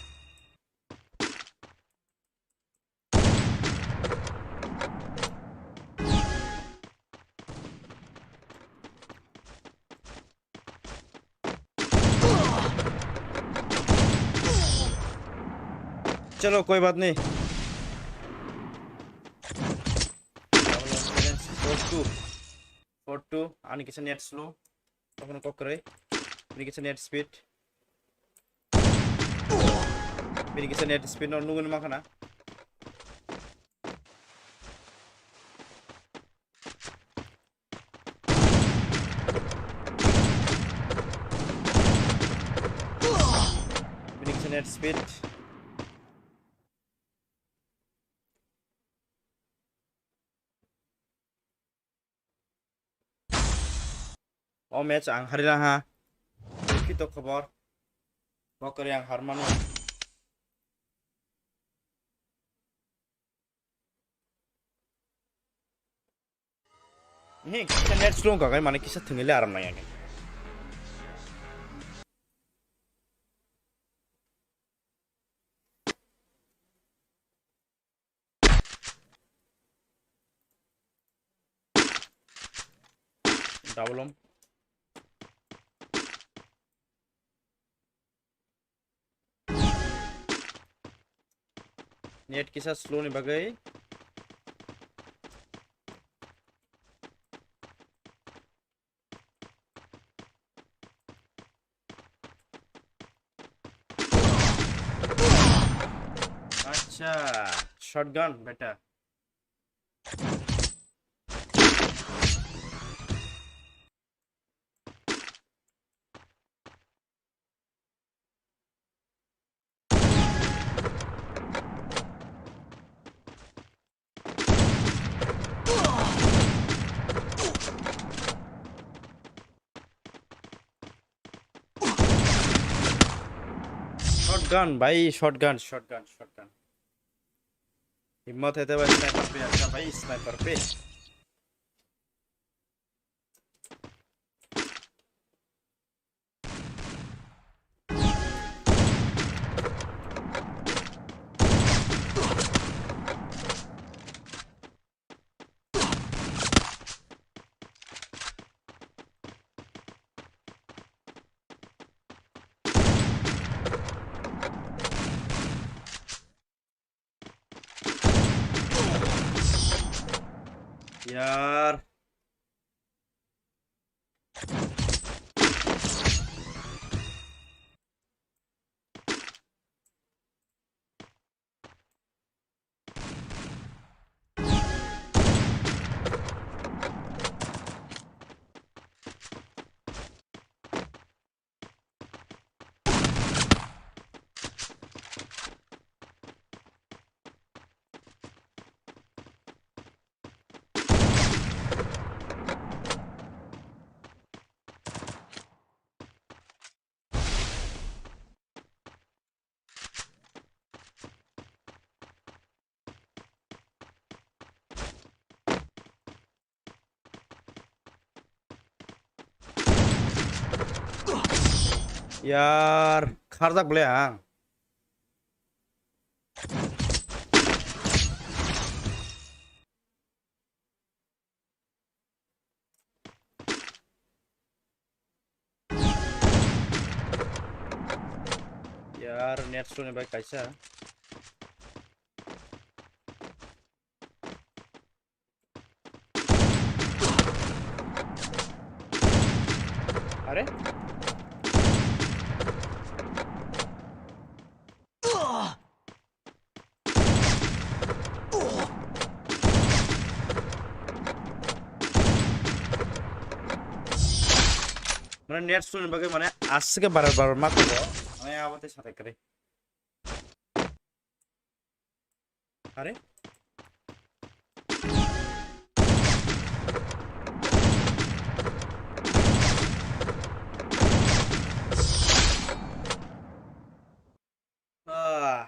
चलो कोई बात नहीं 42 ani kisah net slow apa kok kere ini kisah net speed ini kisah net speed nungguin makana ini kisah net speed oh match ang hari lah ha kita kabar bakar yang harmoni ini kita net slow kagai mana kisah tenggelam aram nanya ni double net के साथ slow नहीं बगाई अच्छा shotgun बेटा shotgun भाई shotgun हिम्मत है तो भाई स्नाइपर पे अच्छा भाई स्नाइपर पे यार यार खारजा बोले हाँ यार नेट स्लो ने भाई कैसा अरे মানে নেট স্টুডেন্ট বাকে মানে আজকে বারবার মা করব আমি আবাতে সাথে করে আরে আহ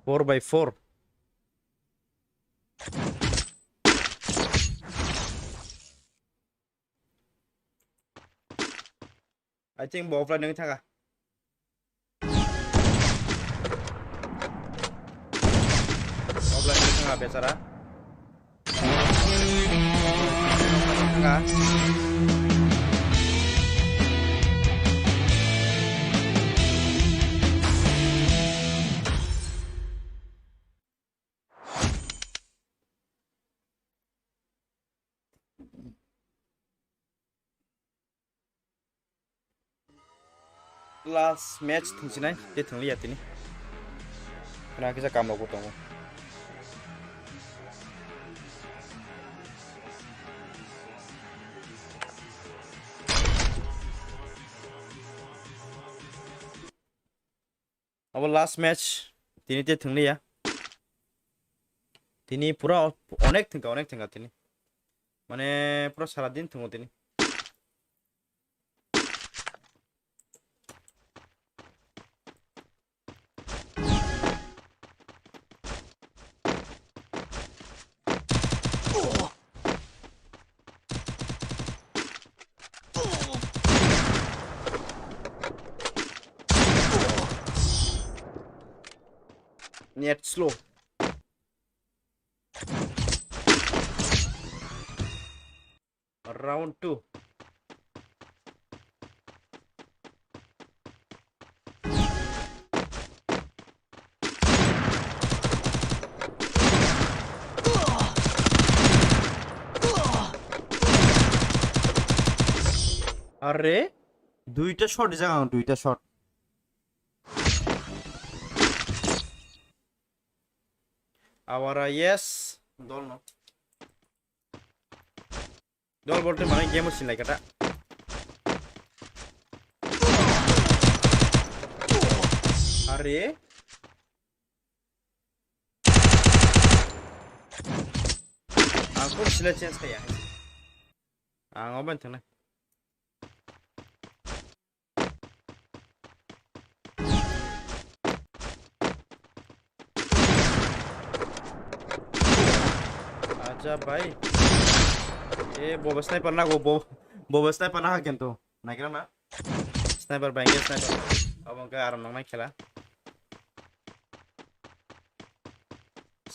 four by four I think bộ là nâng thang à bộ là nâng thang à biasa dah thang à last match thằng này để thằng liệt tí ní cái cái cầm vào của tao अब last match তিনি তে thằng liệt তিনি পুরা অনেক থিঙ্কা তিনি মানে পুরা সারা দিন থিঙ্গো তিনি net slow round 2 আরে দুইটা শট জায়গা দুইটা shot Awara yes dol no dol bolte mane game sin like kata are aku sila chance kaya ngoban thana aja भाई ए बोब स्नाइपर ना गो बोब स्नाइपर ना কিন্তু নাইরা না স্নাইপার ব্যাঙ্গে স্নাইপার আমাকে আরাম না খেলা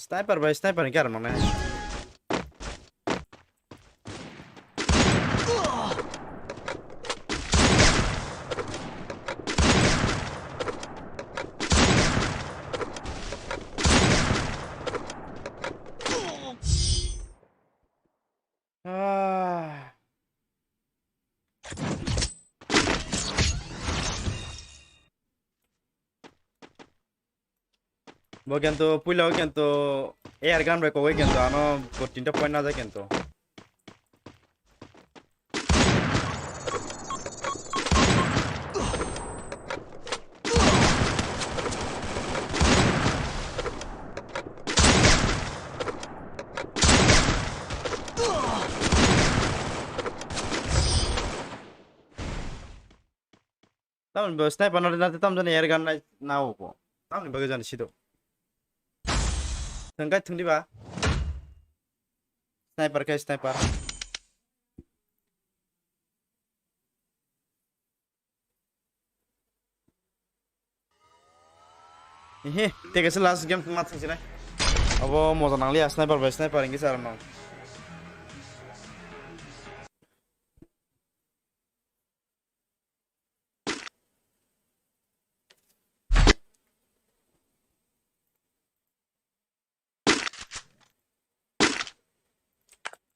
স্নাইপার ভাই স্নাইপার কি আরাম না bo কিন্তু পুইলাও কিন্তু এয়ার গান রে কই কিন্তু আনো 3টা পয়েন্ট না যায় কিন্তু তামন স্নাইপার না দিতে তাম জানি এয়ার গান না হবো তামনি বগে জানি Sidho Tengkai tengdi ba sniper guys sniper Hehe, tegasih last game mati sih nih. Apa mau tenang lihat sniper by sniper ini cara nong.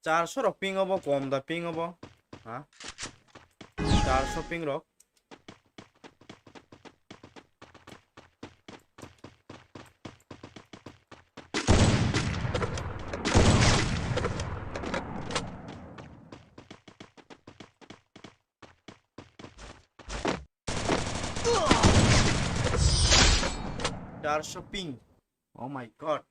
Char rok ping apa kom da ping apa? Hah? 400 ping rok. Ping. Oh my god.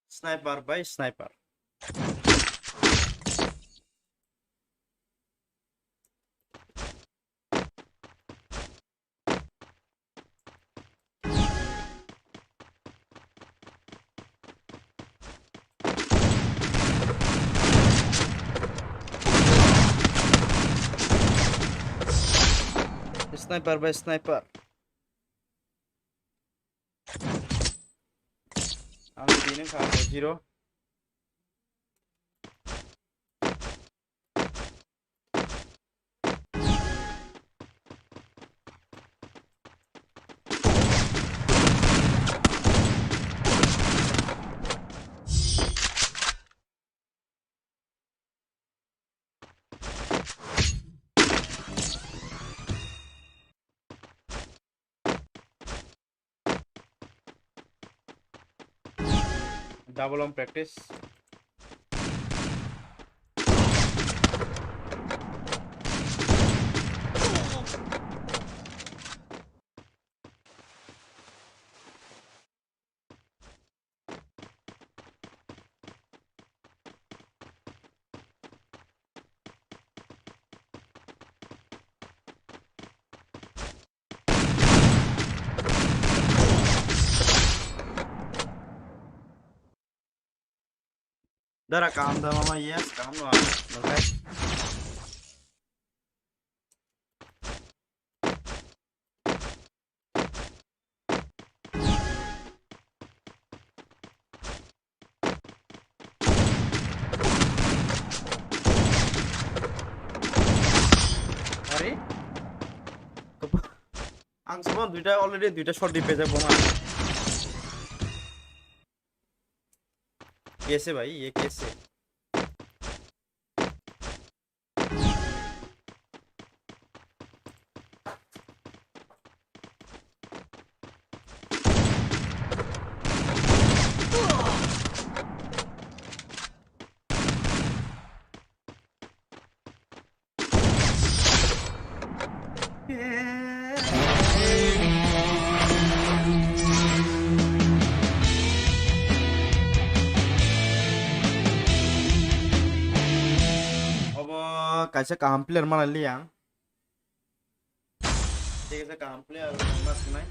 Sniper by sniper. Sniper by sniper. Ang pinang kapo zero. Double on practice. Dara काम दा mama yes काम no okay. Are ang semua already duita shot di peja boma. कैसे भाई ये कैसे कैसे काम player mana liang कैसे काम प्लेयर mas नहीं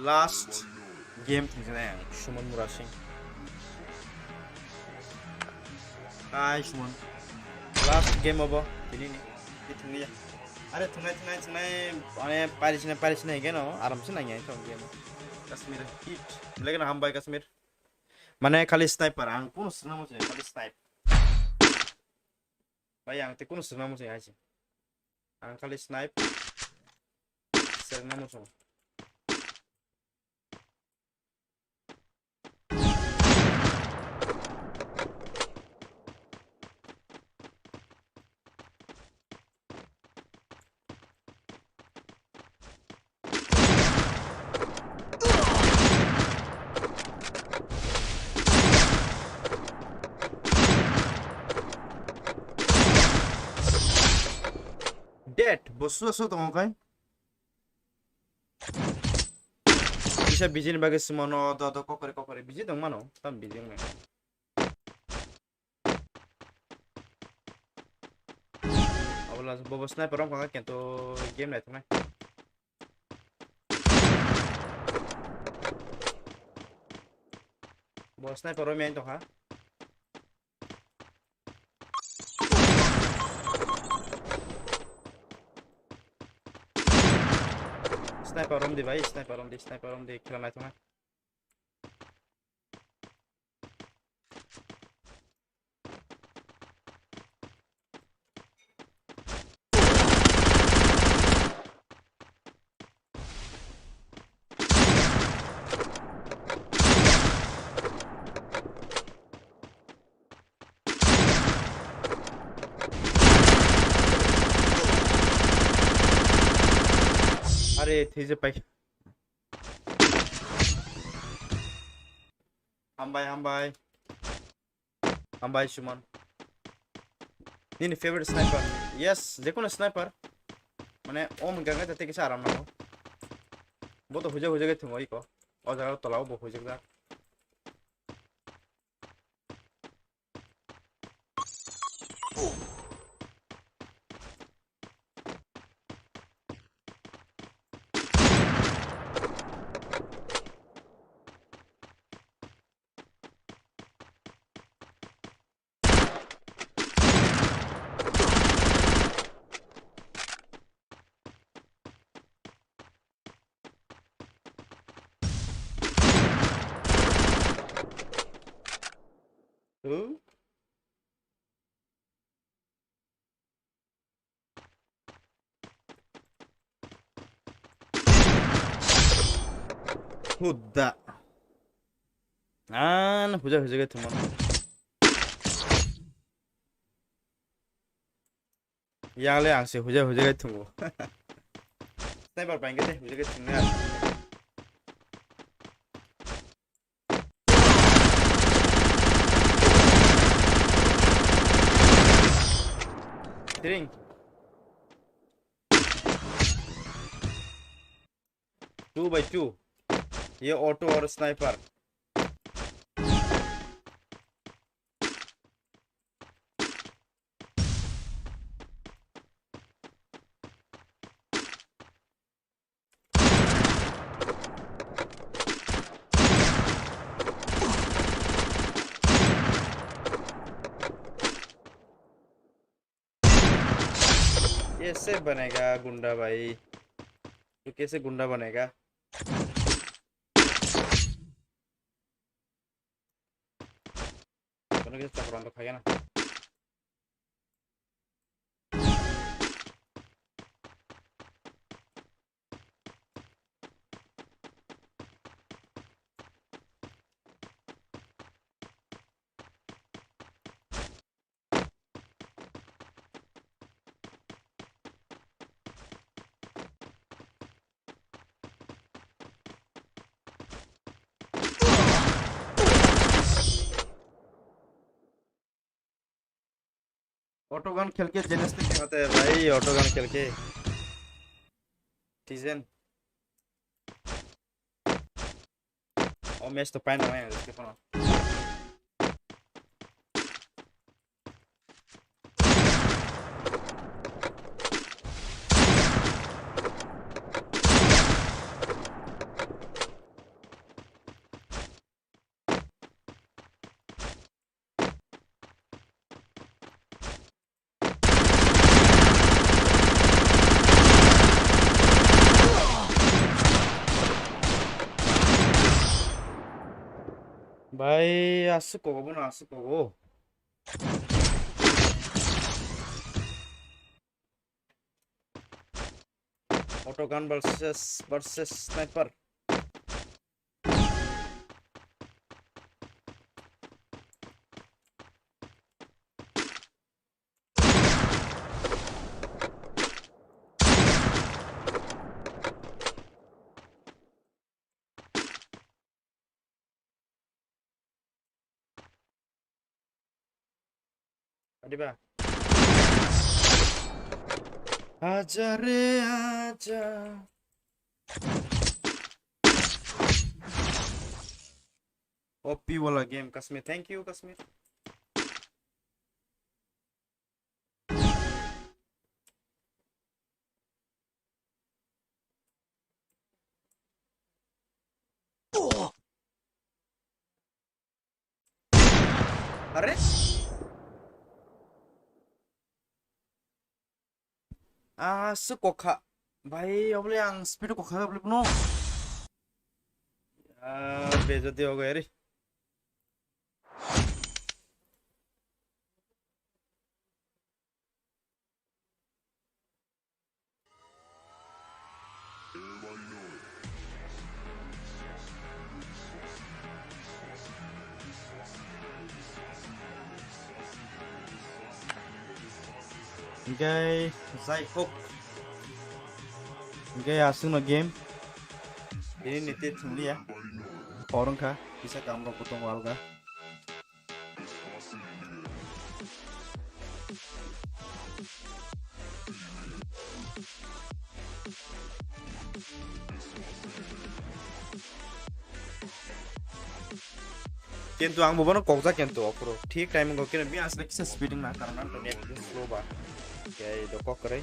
last game nih Shuman Murasing Hai Shuman last game apa ini nih itu nih ya अरे tonight अने पारिस ने गए ना आराम से नहीं है तो गेम कश्मीर हिट लेकिन हम भाई कश्मीर माने खाली स्नाइपर आं कौन सुना मुझे खाली स्नाइप भाई आं ते कौन सुना मुझे आज आं खाली स्नाइप सुना मुझे Dead, bossu aso to kai bisa bijin bagi semono do kokore biji dong mano tam bijin me awala bobo sniper rom kanga kento game lai tme bo sniper rom yain to ha sniper rom di bhai sniper rom di khela mai tme अरे थे जे पाइ हामबाय सुमन निनि favourite sniper yes जेकुनो sniper माने ओम गंगा तते किसा आराम नागो बो तो हुजे के थंगो इको ओ जागा तलाव बो हुजे गा Who? Who'da? An huja ke thumon. Yale angse huja ke thungo. Sniper paenge de huja ke thunga. Ring. Two by two. ये ऑटो और स्नाइपर कैसे बनेगा गुंडा भाई तो कैसे गुंडा बनेगा que está probando Cayena. ऑटोगन खेल के जेनेस्टिक दिखाते हैं भाई ऑटोगन खेल के सीजन और मैच तो पाए ना मैं इसके पास भाई आसु कोगो ना आसु कोगो ऑटोगन वर्सेस स्नाइपर Adiba आजा रे आजा ओपी वाला game Kashmir thank you Kashmir अरे sekoka भाई अबले आं स्पीड कोखा अबले पुनो बेइज्जती हो गई रे Okay, saya hook. Okay, asing na game. Ini nitit sendiri ya. Orang kah bisa kamu potong warga. কিন্তু ang bubano kokja কিন্তু অপরো ঠিক টাইম গো কেন বি আসলে কিসে স্পিডিং না কারণ তো নেট স্লো বা কে দো কক করে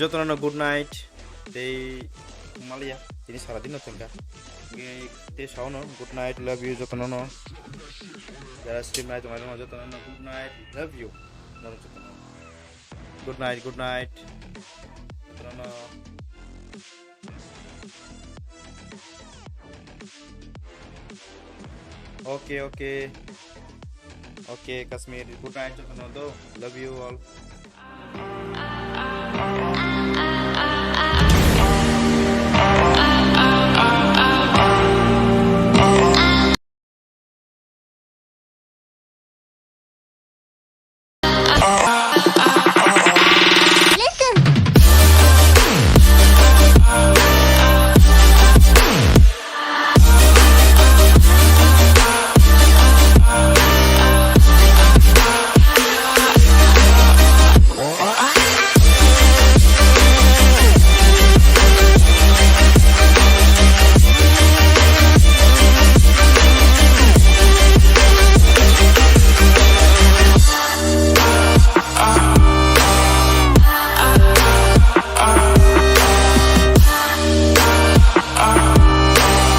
যতন গুড নাইট তেই মালিয়া তিনি সারা দিন নতেনকা তে শাওনো গুড নাইট লাভ ইউ যতন ন যারা স্ট্রিম নাইট তোমাদের যতন ন good night love you good night যতন Okay, Kashmir. Good night, Jotanodo. Love you all.